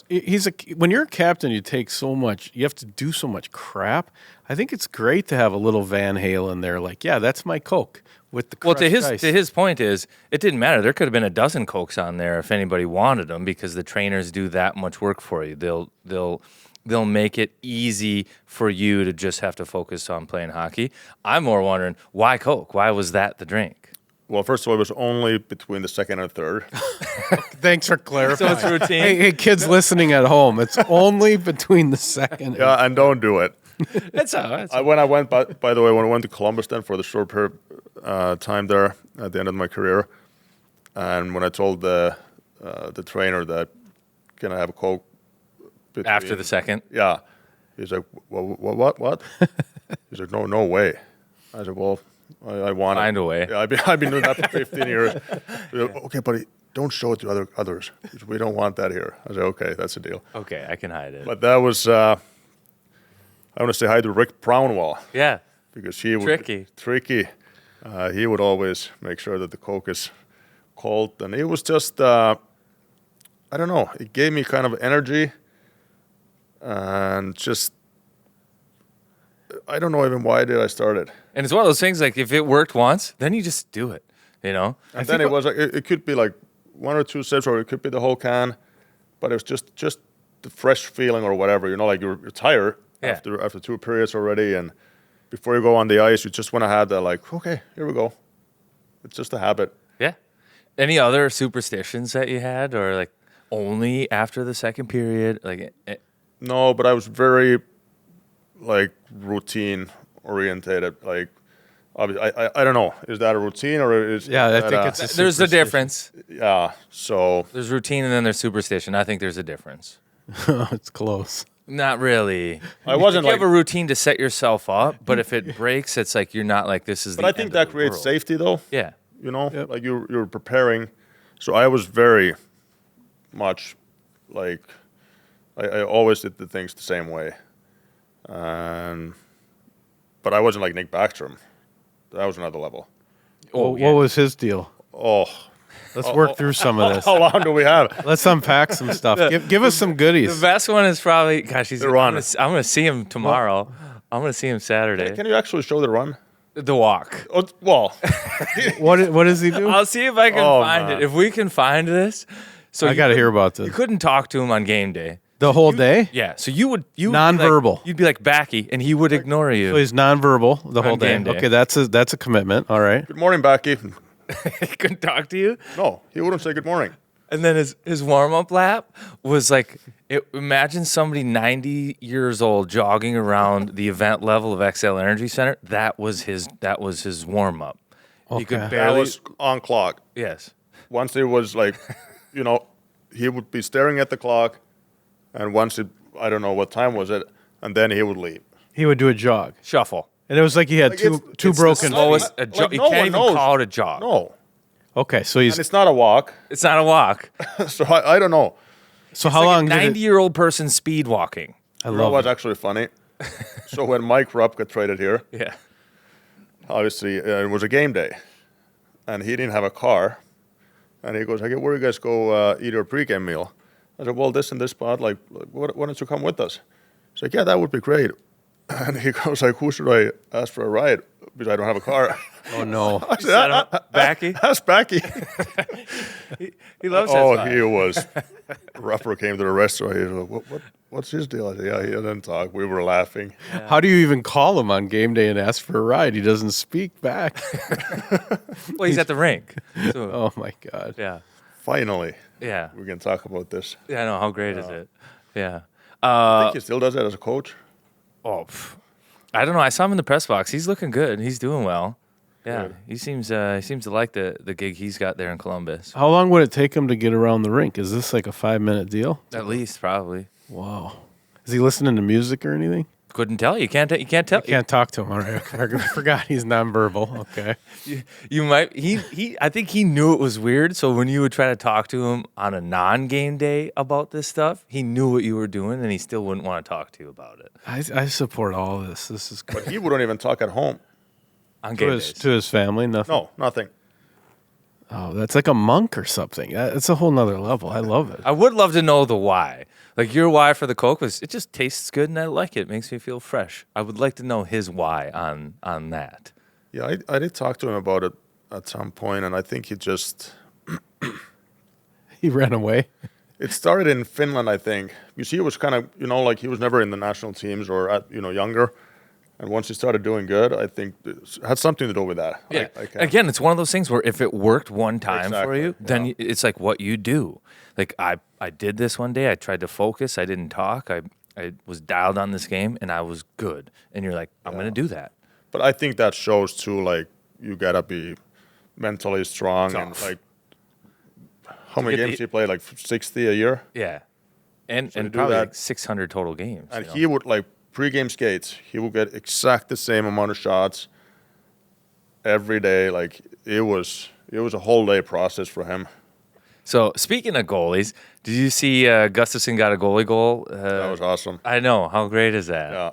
when you're a captain, you take so much. You have to do so much crap. I think it's great to have a little Van Halen there. Like, yeah, that's my Coke with the crushed ice. To his point is, it didn't matter. There could have been a dozen Cokes on there if anybody wanted them, because the trainers do that much work for you. They'll make it easy for you to just have to focus on playing hockey. I'm more wondering, why Coke? Why was that the drink? Well, first of all, it was only between the second and third. Thanks for clarifying. So it's routine. Hey, kids listening at home, it's only between the second. Yeah, and don't do it. That's how. When I went, by the way, when I went to Columbus then for the short period time there at the end of my career, and when I told the trainer that, can I have a Coke between, After the second. Yeah, he's like, what? He's like, no way. I said, well, I want Find it. a way. Yeah, I've been doing that for 15 years. He's like, okay, buddy, don't show it to others. He said, we don't want that here. I said, okay, that's a deal. Okay, I can hide it. But that was, I want to say hi to Rick Brownwell, Yeah. because he would Tricky. he would always make sure that the Coke is cold, and it was just I don't know, it gave me kind of energy, and just I don't know even why did I start it. And it's one of those things, like, if it worked once, then you just do it, you know? And then it was like it could be like 1 or 2 sips, or it could be the whole can, but it was just the fresh feeling or whatever, you know, like you're tired Yeah. after 2 periods already, and before you go on the ice, you just want to have that, like, okay, here we go. It's just a habit. Yeah. Any other superstitions that you had, or like only after the second period? Like, No, but I was very, like, routine orientated. Like, obviously, I don't know. Is that a routine or is Yeah, I that think it's a there's a difference. yeah. So There's routine and then there's superstition. I think there's a difference. It's close. Not really. I wasn't You like, have a routine to set yourself up, but if it breaks, it's like you're not like, this is but the I think end that of the creates world. safety, though. Yeah. You know, like you're preparing. So I was very much like I always did the things the same way, but I wasn't like Nick Backstrom. That was another level. Oh, What was his deal? Oh, Let's work through some of this. how long do we have? Let's unpack some stuff. Give us some The goodies. best one is probably, gosh, The run. I'm gonna see him tomorrow. I'm gonna see him Saturday. Can you actually show the run? The walk. Oh, well, What does he do? I'll see if I can Oh, find man. it. If we can find this, so I you got to could- hear about You this. couldn't talk to him on game day. The whole day? Yeah, so you would Nonverbal. You'd be like Backy, and he would ignore you. So he's nonverbal the whole day. game day. Okay, that's a commitment. All right. good morning, Becky. He couldn't talk to you. No, he wouldn't say good morning. And then his warm up lap was like, imagine somebody 90 years old jogging around the event level of XL Energy Center. That was his warm up. He could Okay. That barely. was on clock. Yes. Once it was like, you know, he would be staring at the clock, and once I don't know what time was it, and then he would leave. He would do a jog. Shuffle. And it was like he had Like, two it's the broken slowest- feet. a jo- you no can't one even knows. call it a jog. No, Okay, so and it's not a walk. It's not a walk. So I don't know. so how long a did it? 90-year-old person speed walking. I You know love what's it. actually funny? So when Mike Rupp got traded here, Yeah. obviously it was a game day, and he didn't have a car, and he goes, "Hey, where do you guys go eat your pregame meal?" I said, "Well, this and this spot. Like, why don't you come with us?" He's like, "Yeah, that would be great." And he goes like, "Who should I ask for a ride? Because I don't have a car." Oh no. I said, Backy? Ask Backy. He loves that Oh, spot. he was. Rougher came to the restaurant. He was like, what's his deal? I said, yeah, he didn't talk. We were laughing. How do you even call him on game day and ask for a ride? He doesn't speak back. Well, he's at the rink. So, Oh my God. yeah. Finally, Yeah. we can talk about this. Yeah, I know. How great is it? Yeah. I think he still does that as a coach. Oh, I don't know. I saw him in the press box. He's looking good. He's doing well. Yeah, Good. he seems to like the gig he's got there in Columbus. How long would it take him to get around the rink? Is this like a 5-minute deal? At least, probably. Wow. Is he listening to music or anything? Couldn't tell. You can't. You can't tell. Can't talk to him. All right. I forgot he's nonverbal. Okay. You might. He. I think he knew it was weird. So when you would try to talk to him on a non-game day about this stuff, he knew what you were doing, and he still wouldn't want to talk to you about it I support all of this. This is good. But he wouldn't even talk at home. on To game his, days. to his family, nothing. No, nothing. Oh, that's like a monk or something. It's a whole nother level. I love it. I would love to know the why. Like your why for the Coke was it just tastes good and I like it. It makes me feel fresh. I would like to know his why on that. Yeah, I did talk to him about it at some point, and I think he just... He ran away. It started in Finland, I think. You see, it was kind of, like he was never in the national teams or, younger. And once he started doing good, I think it had something to do with that. Yeah. Like, Again, it's one of those things where if it worked one time for Exactly, you, then yeah. it's like what you do. Like I did this one day. I tried to focus. I didn't talk. I was dialed on this game and I was good. And you're like, I'm going to do that. But I think that shows too, like, you got to be mentally strong. And, Tough. like, how many get games the- he played? Like 60 a year? Yeah. And to do probably that- like 600 total games. And you know? he would, like, pre-game skates, he would get exact the same amount of shots every day. Like, it was a whole day process for him. So speaking of goalies, did you see Gustafsson got a goalie goal? That was awesome. I know. How great is that? Yeah.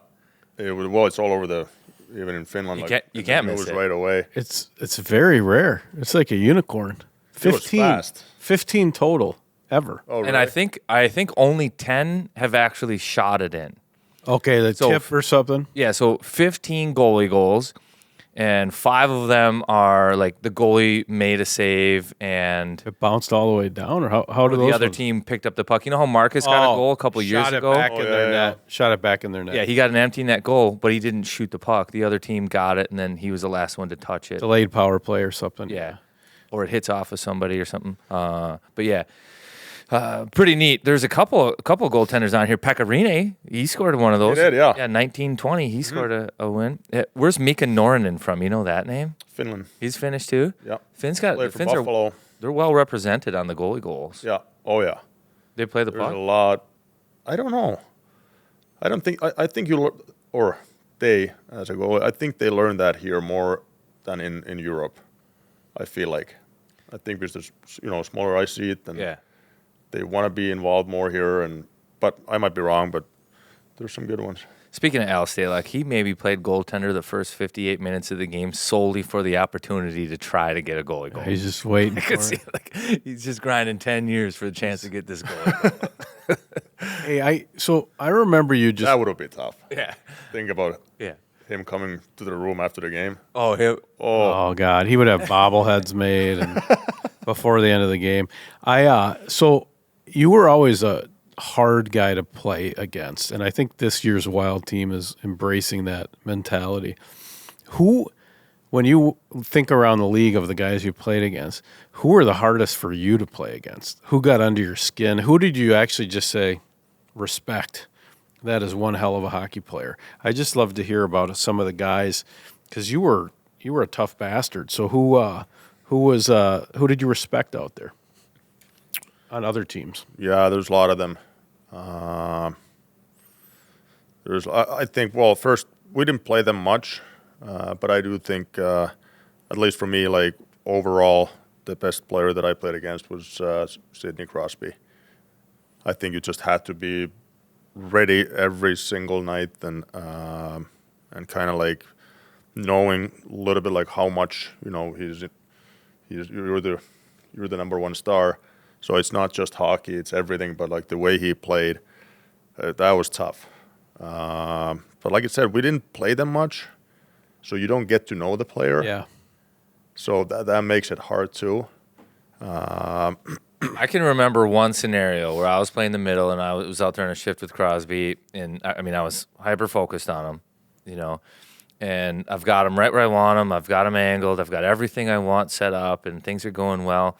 It's all over even in Finland. You can't miss was it. right away. It's very rare. It's like a unicorn. It was fast. 15 total ever. Oh, And really? I think only 10 have actually shot it in. Okay, the So- tip or something. Yeah, so 15 goalie goals, and 5 of them are like the goalie made a save, and It bounced all the way down, or how did the those other ones- team picked up the puck. You know how Marcus got a goal a couple years shot it ago? back Oh, in yeah, their yeah. net. Shot it back in their net. Yeah, he got an empty net goal, but he didn't shoot the puck. The other team got it, and then he was the last one to touch it. Delayed power play or something. Yeah, or it hits off of somebody or something. But yeah. Pretty neat. There's a couple goaltenders on here. Pekarine, he scored one of those. He did, yeah. Yeah, 1920. He scored a win. Where's Mika Norinen from? You know that name? Finland. He's Finnish too. Yeah. Finns got Played the for Finns Buffalo. they're well represented on the goalie goals. Yeah. Oh, yeah. They play the There's a puck. lot. I don't know. I don't think. I think or they as a goalie. I think they learn that here more than in Europe. I feel like. I think because there's smaller ice seat and Yeah. they want to be involved more here. But I might be wrong. But there's some good ones. Speaking of Al Stalock, he maybe played goaltender the first 58 minutes of the game solely for the opportunity to try to get a goalie goal. He's just waiting I for could it. see like he's just grinding 10 years for the chance to get this goal. Hey, I remember you just That would have been tough. Yeah. Think about Yeah. him coming to the room after the game. Oh, Oh God, he would have bobbleheads made and before the end of the game. So you were always a hard guy to play against, and I think this year's Wild team is embracing that mentality. Who, when you think around the league of the guys you played against, who were the hardest for you to play against? Who got under your skin? Who did you actually just say, respect? That is one hell of a hockey player. I just love to hear about some of the guys because you were a tough bastard. So who did you respect out there on other teams? Yeah, there's a lot of them. I think, well, first, we didn't play them much, but I do think, at least for me, like, overall, the best player that I played against was Sidney Crosby. I think you just had to be ready every single night and kind of like knowing a little bit like how much you're the number one star. So it's not just hockey; it's everything. But like the way he played, that was tough. But like I said, we didn't play them much, so you don't get to know the player. Yeah. So that makes it hard too. I can remember one scenario where I was playing the middle and I was out there in a shift with Crosby, and I was hyper focused on him, and I've got him right where I want him. I've got him angled. I've got everything I want set up, and things are going well.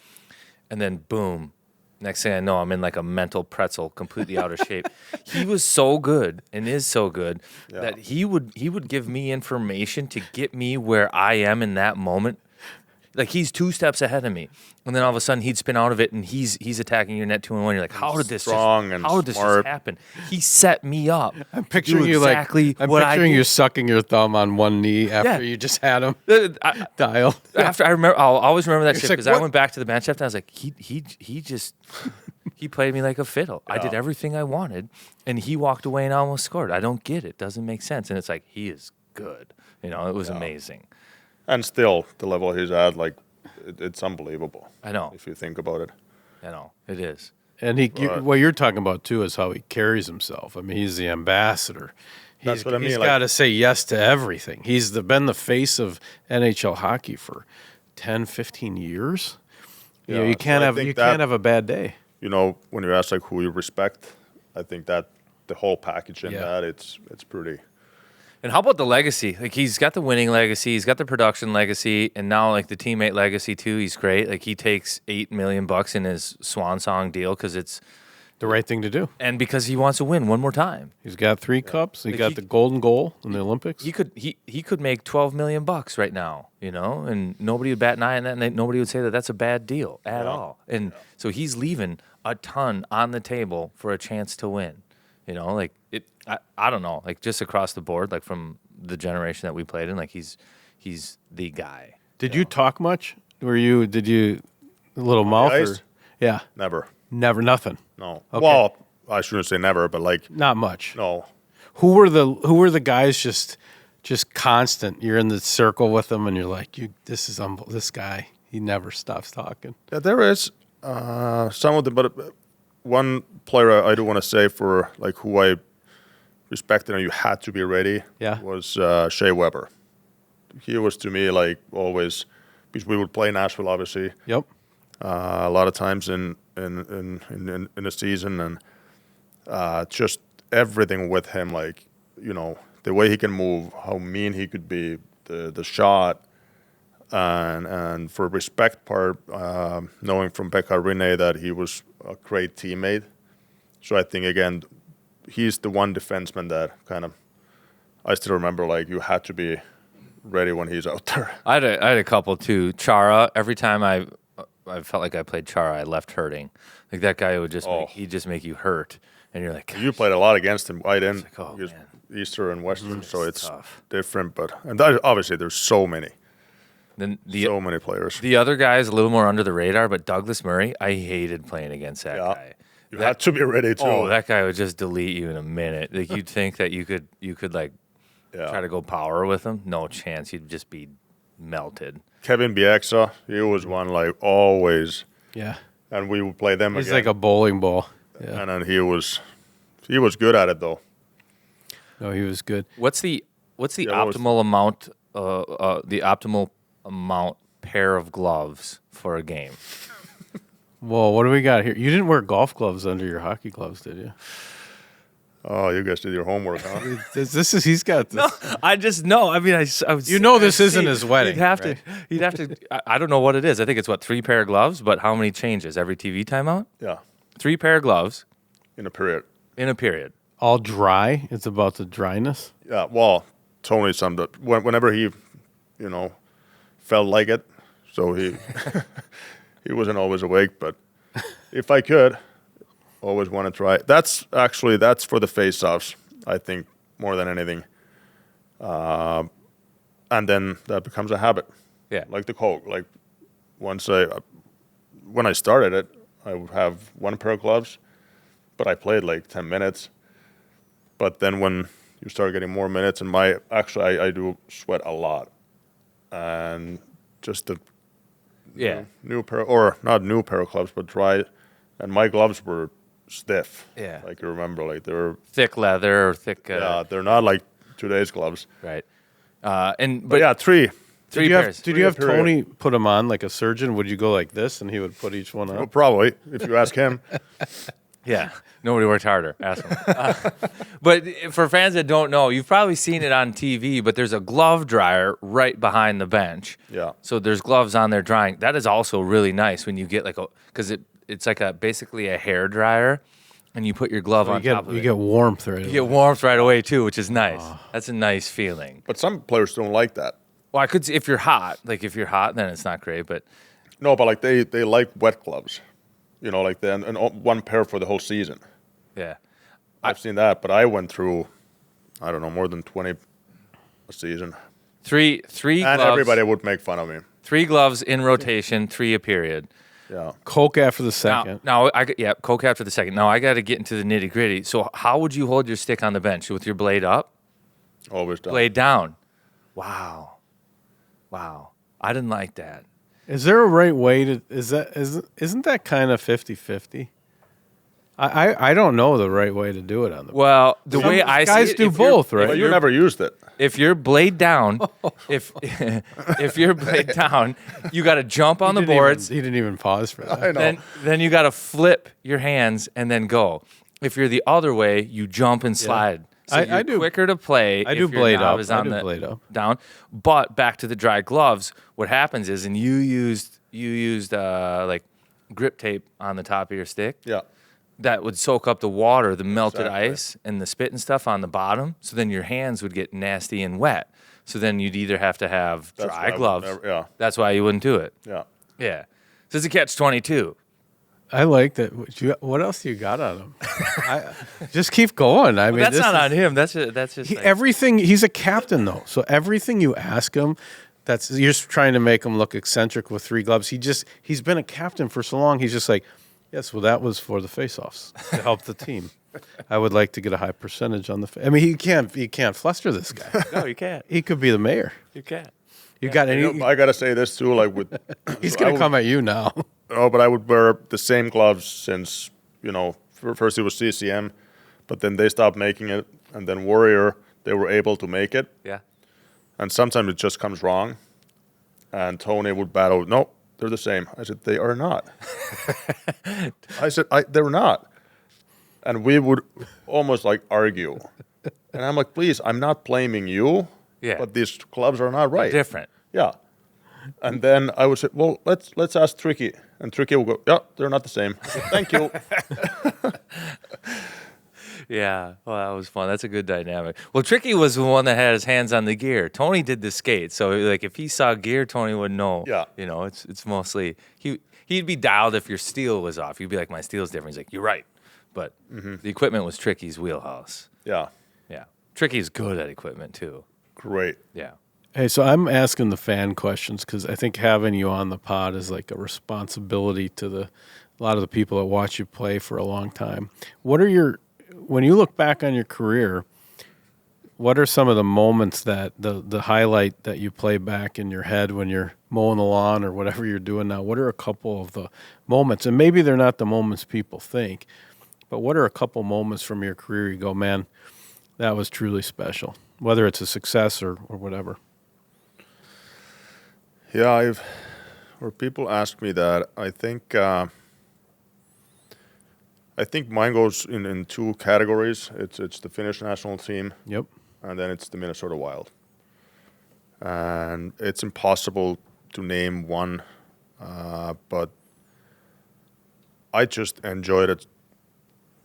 And then boom, next thing I know, I'm in like a mental pretzel, completely out of shape. He was so good and is so good that he would give me information to get me where I am in that moment. Like he's 2 steps ahead of me, and then all of a sudden he'd spin out of it, and he's attacking your net 2-1. You're like, how did this just happen? He set me up. I'm picturing you exactly I'm what picturing I you sucking your thumb on one knee after you just had him dial. After I'll always remember that shit like, because I went back to the bench after. And I was like, he played me like a fiddle. I did everything I wanted, and he walked away and almost scored. I don't get it. Doesn't make sense. And it's like he is good. It was amazing. And still, the level he's at, like, it's unbelievable. I know. If you think about it. I know. It is. And what you're talking about, too, is how he carries himself. I mean, he's the ambassador. That's what I mean. He's got to say yes to everything. He's been the face of NHL hockey for 10, 15 years. You can't have a bad day. When you ask, like, who you respect, I think that the whole package in that, it's pretty... And how about the legacy? Like he's got the winning legacy, he's got the production legacy, and now like the teammate legacy too. He's great. Like he takes $8 million in his swan song deal because it's the right thing to do, and because he wants to win one more time. He's got 3 cups. He got the golden goal in the Olympics. He could make $12 million right now, and nobody would bat an eye on that, and nobody would say that that's a bad deal at all. And so he's leaving a ton on the table for a chance to win. I don't know, like just across the board, like from the generation that we played in, like he's the guy. Did you talk much? Did you a little mouth? Or, yeah. Never, nothing. No. Okay. Well, I shouldn't say never, but like not much. No. Who were the guys just constant? You're in the circle with them, and you're like, this guy. He never stops talking. Yeah, there is some of them, but one player I do want to say for like who I respected and you had to be ready was Shea Weber. He was to me like always, because we would play Nashville obviously. Yep. A lot of times in the season, and just everything with him, like the way he can move, how mean he could be, the shot, and for respect part, knowing from Pekka Rinne that he was a great teammate. So I think again, he's the one defenseman that I still remember, like you had to be ready when he's out there. I had a couple too. Chara, every time I felt like I played Chara, I left hurting. Like that guy would just make you hurt, and you're like, you played a lot against him. I didn't. Like, oh, man. Easter and Western, so it's tough. different. But obviously there's so many. Then so many players. The other guy is a little more under the radar, but Douglas Murray, I hated playing against that guy. You had to be ready too. Oh, that guy would just delete you in a minute. Like you'd think that you could like try to go power with him. No chance. You'd just be melted. Kevin Bieksa, he was one like always. Yeah. And we would play them. He's again. like a bowling ball. Yeah. And then he was good at it though. No, he was good. What's the optimal amount? The optimal amount pair of gloves for a game. Whoa, what do we got here? You didn't wear golf gloves under your hockey gloves, did you? Oh, you guys did your homework, huh? He's got this. No, I just know. I mean, I was. This isn't his wedding. He'd have to. I don't know what it is. I think it's 3 pair of gloves, but how many changes every TV timeout? Yeah. 3 pair of gloves in a period. All dry. It's about the dryness. Yeah. Well, Tony summed up whenever he, felt like it. So he he wasn't always awake, but if I could, always want to try. That's for the face-offs, I think, more than anything. And then that becomes a habit. Yeah. Like the Coke. Like when I started it, I would have 1 pair of gloves, but I played like 10 minutes. But then when you start getting more minutes. And I do sweat a lot, and just the new pair, or not new pair of gloves, but dry, and my gloves were stiff. Yeah. Like you remember, like they're thick leather or thick. yeah, they're not like today's gloves. Right. But yeah, three pairs. Did you have Tony put them on like a surgeon? Would you go like this and he would put each one on? Well, probably if you ask him. Yeah. Nobody worked harder. Ask him. But for fans that don't know, you've probably seen it on TV, but there's a glove dryer right behind the bench. Yeah. So there's gloves on there drying. That is also really nice when you get like because it's like basically a hair dryer, and you put your glove on top of it. You get warmth right away. You get warmth right away too, which is nice. That's a nice feeling. But some players don't like that. Well, I could see if you're hot. Like if you're hot, then it's not great. But No, but like they like wet gloves. You know, like and one pair for the whole season. yeah, I've seen that, but I went through, I don't know, more than 20 a season. three And gloves. everybody would make fun of me. 3 gloves in rotation, 3 a period. Yeah. Coke after the second. Now, Coke after the second. Now I got to get into the nitty gritty. So how would you hold your stick on the bench with your blade up, Always done. blade down? Wow, I didn't like that. Is there a right way to? Isn't that kind of 50-50? I don't know the right way to do it on the. Well, the way I see guys it, do if you're- both, right? But you never used it. If you're blade down, if you're blade down, you got to jump on the boards. He didn't even pause for that. I know. Then you got to flip your hands and then go. If you're the other way, you jump and slide. So I you're do- quicker to play. I if do your blade knob up. is I on do the blade up. down. But back to the dry gloves. What happens is, and you used like grip tape on the top of your stick. Yeah. That would soak up the water, the melted Exactly. ice, and the spit and stuff on the bottom. So then your hands would get nasty and wet. So then you'd either have to have That's why I dry would gloves. never- yeah. That's why you wouldn't do it. Yeah. Yeah. So it's a catch-22. I like that. What else you got on him? Just keep going. I mean, That's this not is- on him. That's just like, everything. He's a captain though, so everything you ask him, you're just trying to make him look eccentric with 3 gloves. He's been a captain for so long. He's just like, yes, well, that was for the face-offs to help the team. I would like to get a high percentage on the. I mean, he can't fluster this guy. no, you can't. He could be the mayor. You can't. You got any? You know, I got to say this too, like with. He's gonna come at you now. Oh, but I would wear the same gloves since, first it was CCM, but then they stopped making it. And then Warrior, they were able to make it. Yeah. And sometimes it just comes wrong. And Tony would battle, no, they're the same. I said, they are not. I said, they're not. And we would almost like argue. And I'm like, please, I'm not blaming you. Yeah. But these gloves are not right. Different. Yeah. And then I would say, well, let's ask Tricky. And Tricky will go, yeah, they're not the same. I said, thank you. Yeah. Well, that was fun. That's a good dynamic. Well, Tricky was the one that had his hands on the gear. Tony did the skate. So like if he saw gear, Tony would know. Yeah. It's mostly he'd be dialed if your steel was off. You'd be like, my steel's different. He's like, you're right. But the equipment was Tricky's wheelhouse. Yeah. Yeah. Tricky's good at equipment too. Great. Yeah. Hey, so I'm asking the fan questions because I think having you on the pod is like a responsibility to a lot of the people that watch you play for a long time. When you look back on your career, what are some of the moments that the highlight that you play back in your head when you're mowing the lawn or whatever you're doing now? What are a couple of the moments? And maybe they're not the moments people think, but what are a couple moments from your career you go, man, that was truly special, whether it's a success or whatever? Yeah, or people ask me that. I think mine goes in 2 categories. It's the Finnish national team. Yep. And then it's the Minnesota Wild. And it's impossible to name one, but I just enjoyed it,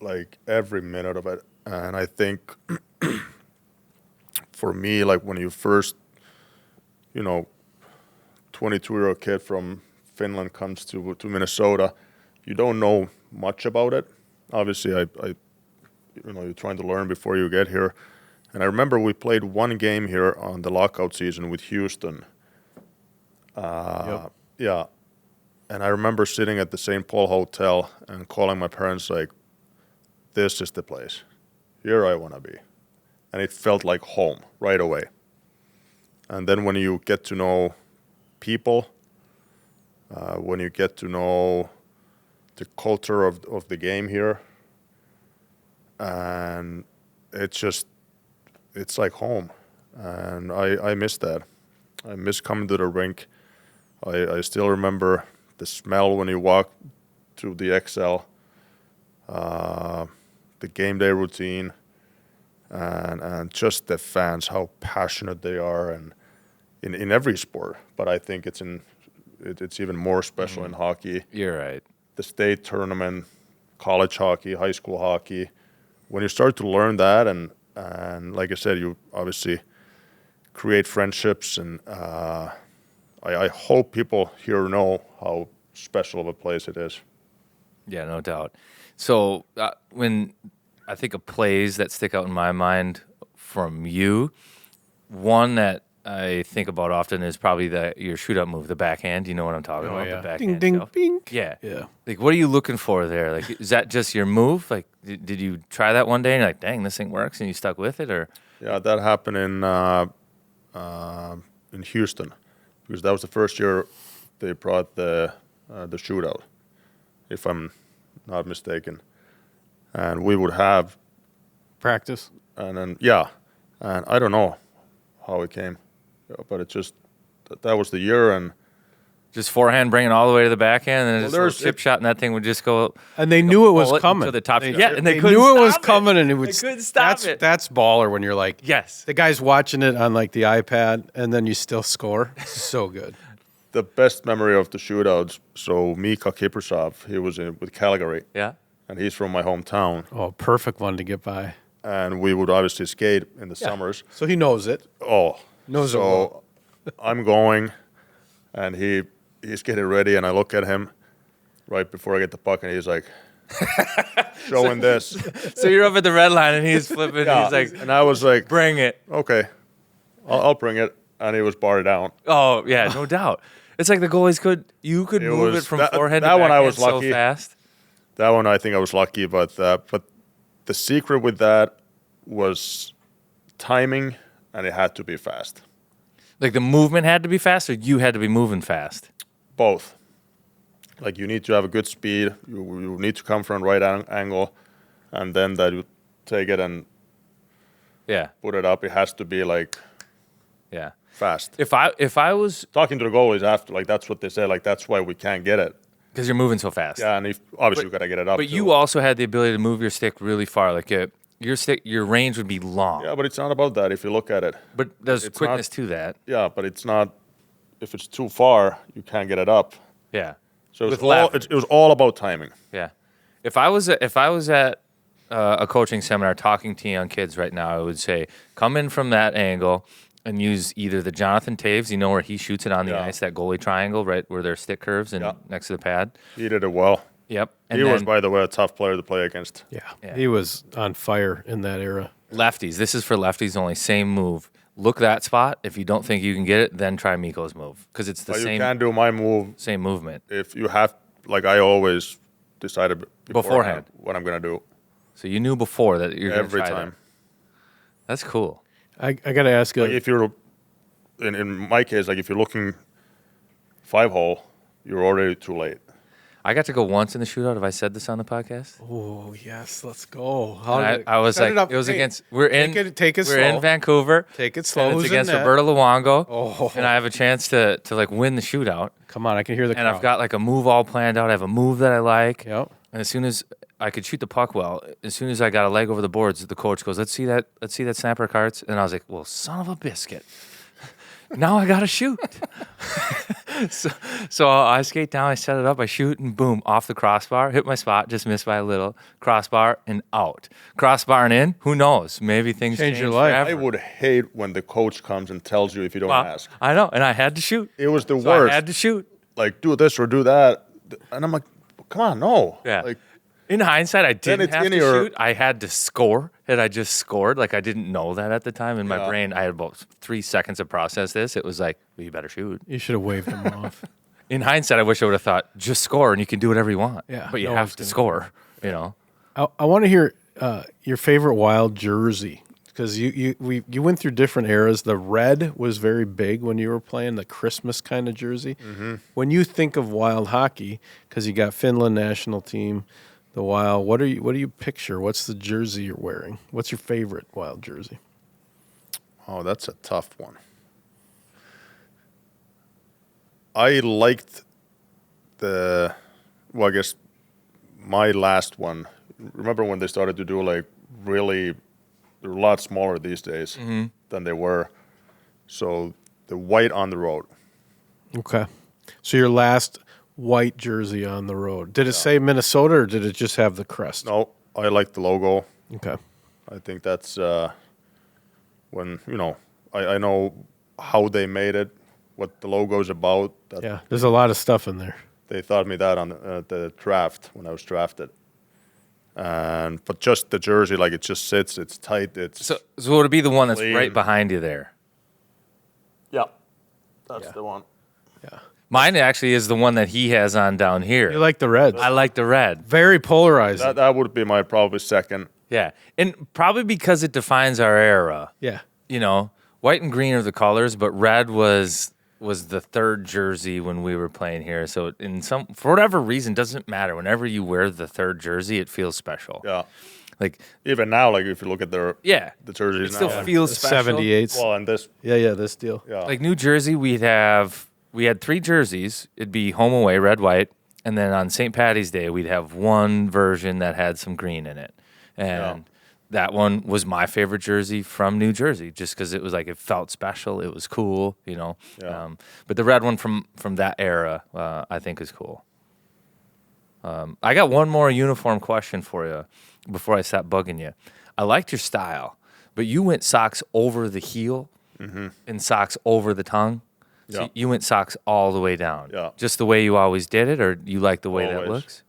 like every minute of it. And I think for me, like when you first, 22-year-old kid from Finland comes to Minnesota, you don't know much about it. Obviously, you're trying to learn before you get here. And I remember we played one game here on the lockout season with Houston. Yep. Yeah. And I remember sitting at the St. Paul Hotel and calling my parents like, this is the place. Here I want to be. and it felt like home right away. And then when you get to know people, when you get to know the culture of the game here, and it's like home. And I miss that. I miss coming to the rink. I still remember the smell when you walk through the XL, the game day routine, and just the fans, how passionate they are, and in every sport. But I think it's even more special in hockey. You're right. The state tournament, college hockey, high school hockey. When you start to learn that, and like I said, you obviously create friendships, and I hope people here know how special of a place it is. Yeah, no doubt. So when I think of plays that stick out in my mind from you, one that I think about often is probably your shootout move, the backhand. You know what I'm talking about? yeah. The backhand Ding, ding, shove. bing. Yeah. Yeah. Like, what are you looking for there? Like, is that just your move? Like, did you try that one day and you're like, dang, this thing works, and you stuck with it, or? Yeah, that happened in Houston, because that was the first year they brought the shootout, if I'm not mistaken, and we would have Practice. and then and I don't know how it came, but it just that was the year. And Just forehand, bring it all the way to the backhand, and then just a there's- little chip shot, and that thing would just go. And they knew it was bullet coming. to the top. They, Yeah, and they knew couldn't it was stop it. coming, and it would. They couldn't stop it. That's baller when you're like, Yes. the guy's watching it on like the iPad, and then you still score. So good. the best memory of the shootouts. So Mikko Koivu, he was with Calgary, Yeah. and he's from my hometown, Oh, perfect one to get by. and we would obviously skate in the summers. So he knows it. Oh, Knows it so well. I'm going, and he's getting ready, and I look at him right before I get the puck, and he's like showing this. So you're up at the red line, and he's flipping. Yeah. He's like, and I was like, bring it. okay, I'll bring it, and he was barred down. Oh yeah, no doubt. It's like the goalies could It move was- it from that- forehand that to one I backhand was so lucky. fast. That one I think I was lucky, but the secret with that was timing, and it had to be fast. Like the movement had to be fast, or you had to be moving fast. Both. Like you need to have a good speed. You need to come from right angle, and then that you take it and Yeah, put it up. It has to be like yeah. fast. If I was, Talking to the goalies after, like that's what they said. Like that's why we can't get it. because you're moving so fast. Yeah, and obviously you gotta get it up. But too. you also had the ability to move your stick really far. Like your range would be long. Yeah, but it's not about that if you look at it. But there's It's quickness to that. Yeah, but it's not. If it's too far, you can't get it up. Yeah. So With leverage. it was all about timing. Yeah. If I was at a coaching seminar talking to young kids right now, I would say come in from that angle and use either the Jonathan Taves, you know, where he shoots it on the Yeah. ice, that goalie triangle, right where their stick curves and Yeah. next to the pad. He did it well. Yep. And He was, then by the way, a tough player to play against. Yeah. He was on fire in that era. lefties. This is for lefties only. Same move. Look that spot. If you don't think you can get it, then try Mikko's move because it's the But you same can't do my move same movement. if you have. Like I always decided Beforehand. what I'm gonna do So you knew before that you're going to every try time. that. That's cool. I got to ask you. Like if you're, in my case, like if you're looking 5-hole, you're already too late. I got to go once in the shootout. Have I said this on the podcast? Oh yes, let's go. And I was like, it was against. We're in. Take it we're slow. in Vancouver. Take it slow. And it's Who's in against net? Roberto Luongo. Oh. And I have a chance to like win the shootout. Come on, I can hear the And crowd. I've got like a move all planned out. I have a move that I like. Yep. And as soon as I could shoot the puck well, as soon as I got a leg over the boards, the coach goes, "Let's see that snapper carts." And I was like, "Well, son of a biscuit." Now I gotta shoot. so I skate down, I set it up, I shoot, and boom, off the crossbar, hit my spot, just missed by a little. Crossbar and out. Crossbar and in, who knows? Maybe things Change change your life. forever. I would hate when the coach comes and tells you if you don't Well, ask. I know, and I had to shoot. It was the So worst. I had to shoot. Like do this or do that, and I'm like, come on, no. Yeah. Like In hindsight, I didn't it's have in to your- shoot. I had to score. Had I just scored, like I didn't know that at the time in my Yeah. brain. I had about 3 seconds to process this. It was like, well, you better shoot. You should have waved him off. In hindsight, I wish I would have thought, just score and you can do whatever you want. Yeah, But you no have one's to gonna- score, you know? I want to hear your favorite Wild jersey. because you went through different eras. The red was very big when you were playing the Christmas kind of jersey. Mm-hmm. When you think of Wild hockey, because you got Finland national team, the Wild. What do you picture? What's the jersey you're wearing? What's your favorite Wild jersey? Oh, that's a tough one. I liked I guess my last one. Remember when they started to do like really, they're a lot smaller these days than they were. So the white on the road. Okay. So your last white jersey on the road. Did it say Minnesota or did it just have the crest? No, I like the logo. Okay. I think that's when, I know how they made it, what the logo's about. Yeah, there's a lot of stuff in there. They taught me that on the draft when I was drafted. But just the jersey, like it just sits, it's tight, it's So would it be the one that's clean. right behind you there? Yeah, that's the one. Yeah. Mine actually is the one that he has on down here. You like the reds. I like the red. Very polarizing. That would be my probably second. Yeah, and probably because it defines our era. Yeah. White and green are the colors, but red was the third jersey when we were playing here. So for whatever reason, doesn't matter. Whenever you wear the third jersey, it feels special. Yeah. Like Even now, like if you look at the jerseys it still now. feels special. 78s. Well, and this, Yeah, this deal. yeah. Like New Jersey, we had 3 jerseys. It'd be home away, red, white, and then on St. Patty's Day, we'd have one version that had some green in it, and that one was my favorite jersey from New Jersey, just because it was like it felt special, it was cool, Yeah. But the red one from that era, I think is cool. I got one more uniform question for you before I stop bugging you. I liked your style, but you went socks over the heel and socks over the tongue. So Yeah. you went socks all the way down. Yeah. Just the way you always did it, or you like the way that Always. looks?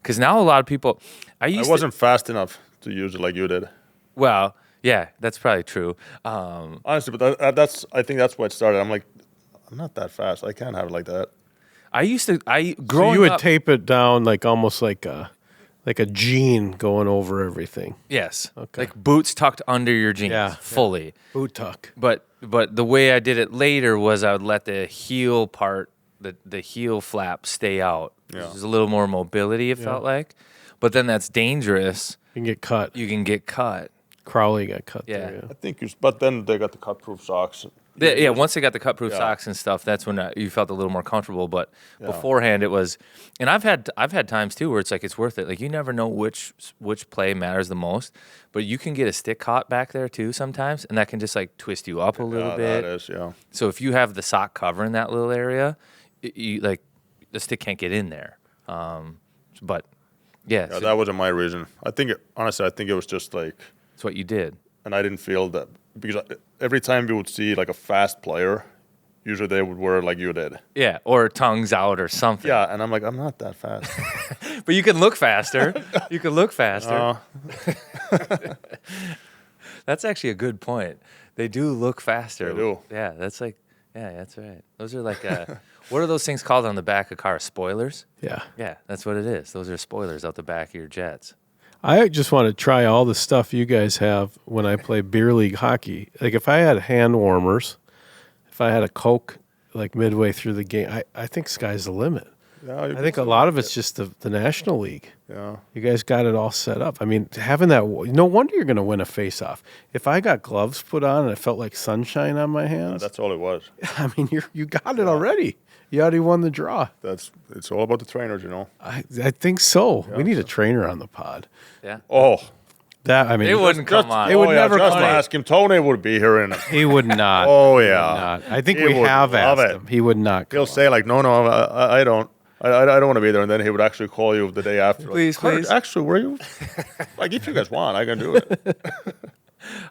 Because now a lot of people, I wasn't fast enough to use it like you did. Well, yeah, that's probably true. Honestly, but I think that's why it started. I'm like, I'm not that fast. I can't have it like that. So growing you would up, tape it down like almost like a jean going over everything. yes, Okay. like boots tucked under your jeans, Yeah. fully. Boot tuck. But the way I did it later was I would let the heel part, the heel flap stay out. Yeah. There's a little more mobility, it felt like. But then that's dangerous. You can get cut. You can get cut. Crowley got cut Yeah. there. I think but then they got the cut-proof socks. Yeah, once they got the cut-proof Yeah. socks and stuff, that's when you felt a little more comfortable. But beforehand, it was, and I've had times too where it's like it's worth it. Like you never know which play matters the most, but you can get a stick caught back there too sometimes, and that can just like twist you up a little bit. That is, yeah. So if you have the sock covering that little area, the stick can't get in there. But yeah, so That wasn't my reason. Honestly, I think it was just like, that's what you did. and I didn't feel that because every time we would see like a fast player, usually they would wear like you did. Yeah, or tongues out or something. Yeah, and I'm like, I'm not that fast. But you can look faster. You can look faster. That's actually a good point. They do look faster. They do. Yeah, that's right. Those are like, what are those things called on the back of cars? Spoilers? Yeah. Yeah, that's what it is. Those are spoilers out the back of your jets. I just want to try all the stuff you guys have when I play beer league hockey. Like if I had hand warmers, if I had a Coke like midway through the game, I think sky's the limit. Yeah, I think a lot of it's just the National League. Yeah. You guys got it all set up. I mean, having that, no wonder you're going to win a face-off. If I got gloves put on and it felt like sunshine on my hands, That's all it was. I mean, you got it already. You already won the draw. It's all about the trainers, you know. I think so. We need a trainer on the pod. Yeah. Oh, That I mean, They wouldn't come on. It would never just come on. ask him. Tony would be here in it. He would not. Oh, He would yeah. not. I think He we would have love asked it. him. He would not. He'll come say like, no, I don't. I don't want to be there, and then he would actually call you the day after. Please, like, please. Actually, were you? Like, if you guys want, I can do it.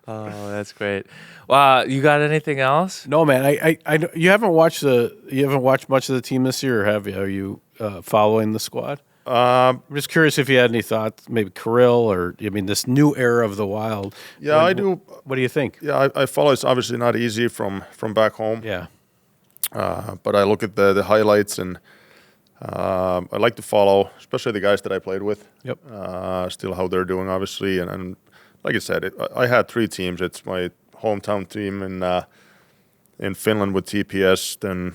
Oh, that's great. You got anything else? on. No, man. I you haven't watched much of the team this year, or have you? Are you following the squad? I'm just curious if you had any thoughts, maybe Kirill, or I mean, this new era of the Wild. Yeah, I do. What do you think? Yeah, I follow. It's obviously not easy from back home. Yeah. But I look at the highlights, and I like to follow, especially the guys that I played with. Yep. Still how they're doing, obviously, and like I said, I had 3 teams. It's my hometown team in Finland with TPS, then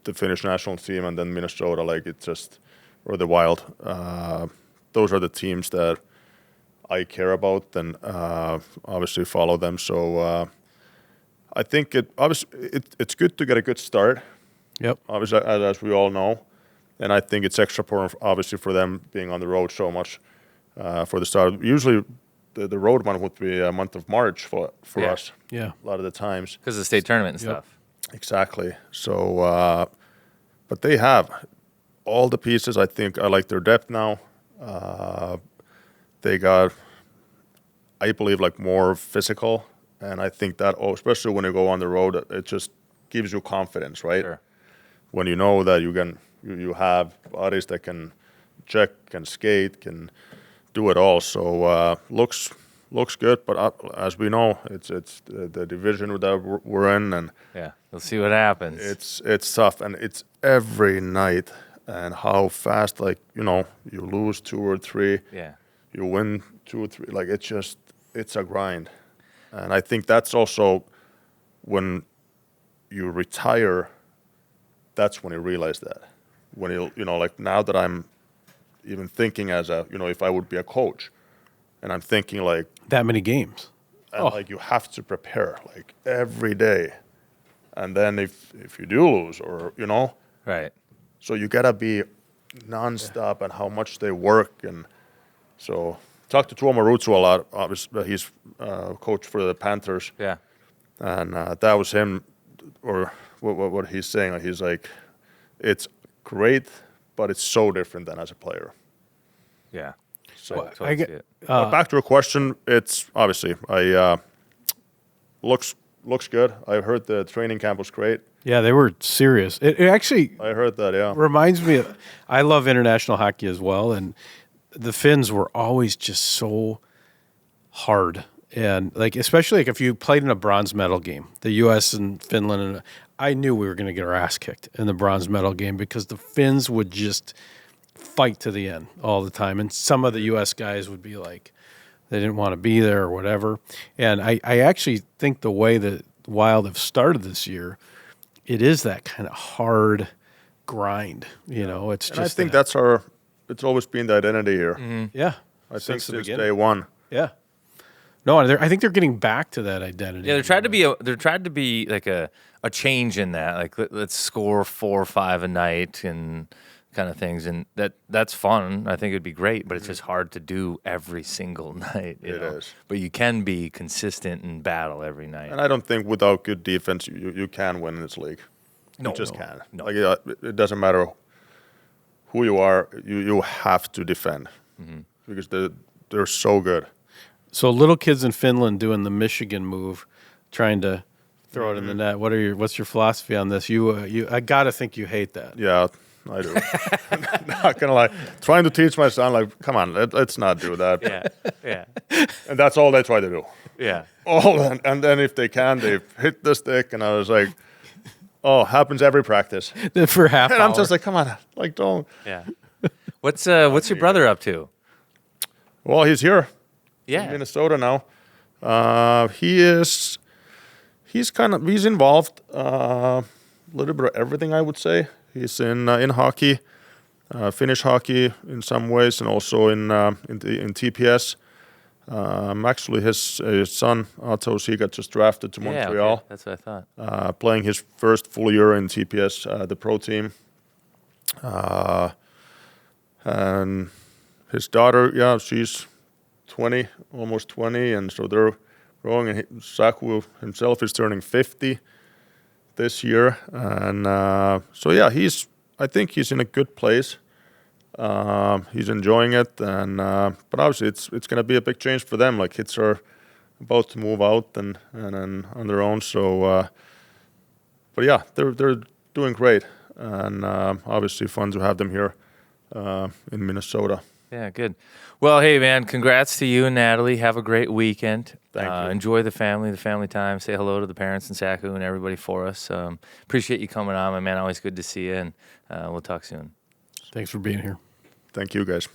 the Finnish national team, and then Minnesota. Like it just, or the Wild. Those are the teams that I care about and obviously follow them. So I think it's good to get a good start. Yep. Obviously, as we all know, and I think it's extra important, obviously, for them being on the road so much for the start. Usually, the road one would be a month of March for us. Yeah. A lot of the times. Because of the state tournament and Yep. stuff. Exactly. So, but they have all the pieces. I think I like their depth now. They got, I believe, like more physical, and I think that, especially when you go on the road, it just gives you confidence, right? Sure. When you know that you have bodies that can check, can skate, can do it all. So looks good, but as we know, it's the division that we're in, and Yeah, we'll see what happens. it's tough, and it's every night, and how fast, like, you lose 2 or 3, yeah. you win 2 or 3, like it's a grind, and I think that's also when you retire. That's when you realize that. When like now that I'm even thinking as a, if I would be a coach, and I'm thinking like, That many games. and like you have to prepare like every day, and then if you do lose, or Right. so you gotta be nonstop, and how much they work. And so talked to Tuomo Rutsu a lot. Obviously, he's coach for the Panthers, Yeah. and that was him, or what he's saying. Like, he's like, it's great, but it's so different than as a player. Yeah. So Totally I get- see it. but back to your question, it's obviously looks good. I heard the training camp was great. Yeah, they were serious. It actually I heard that, yeah. reminds me of, I love international hockey as well, and the Finns were always just so hard. And like, especially like if you played in a bronze medal game, the U.S. and Finland, and I knew we were going to get our ass kicked in the bronze medal game because the Finns would just fight to the end all the time. And some of the U.S. guys would be like, they didn't want to be there or whatever. And I actually think the way that Wild have started this year, it is that kind of hard grind. It's And just I think it's always been the identity here. yeah. I think Since the since beginning. day one. Yeah. No, I think they're getting back to that identity. Yeah, there tried to be like a change in that. Like let's score 4 or 5 a night and kind of things, and that's fun. I think it'd be great, but it's just hard to do every single night. It is. But you can be consistent in battle every night. And I don't think without good defense you can win in this league. No, you just no, can't. no. Like it doesn't matter who you are. You have to defend because they're so good. So little kids in Finland doing the Michigan move, trying to throw it in the net. What's your philosophy on this? I gotta think you hate that. Yeah, I do. Not gonna lie. Trying to teach my son, like, come on, let's not do that. Yeah. And that's all they try to do. Yeah. And then if they can, they hit the stick. And I was like, oh, happens every practice. For half And hour. I'm just like, come on, like, don't. Yeah. What's your brother up to? Well, he's here in Yeah. Minnesota now. He's involved a little bit of everything, I would say. He's in hockey, Finnish hockey in some ways, and also in TPS. Actually, his son Atos, he got just drafted to Yeah, Montreal. okay. That's what I thought. Playing his first full year in TPS, the pro team. And his daughter, yeah, she's 20, almost 20, and so they're growing. And Saku himself is turning 50 this year, and so yeah, I think he's in a good place. He's enjoying it, and but obviously it's going to be a big change for them. Like, kids are about to move out and on their own. So, but yeah, they're doing great, and obviously fun to have them here in Minnesota. Yeah, good. Well, hey, man, congrats to you and Natalie. Have a great weekend. Thank you. Enjoy the family time. Say hello to the parents and Saku and everybody for us. Appreciate you coming on, my man. Always good to see you, and we'll talk soon. Thanks for being here. Thank you, guys.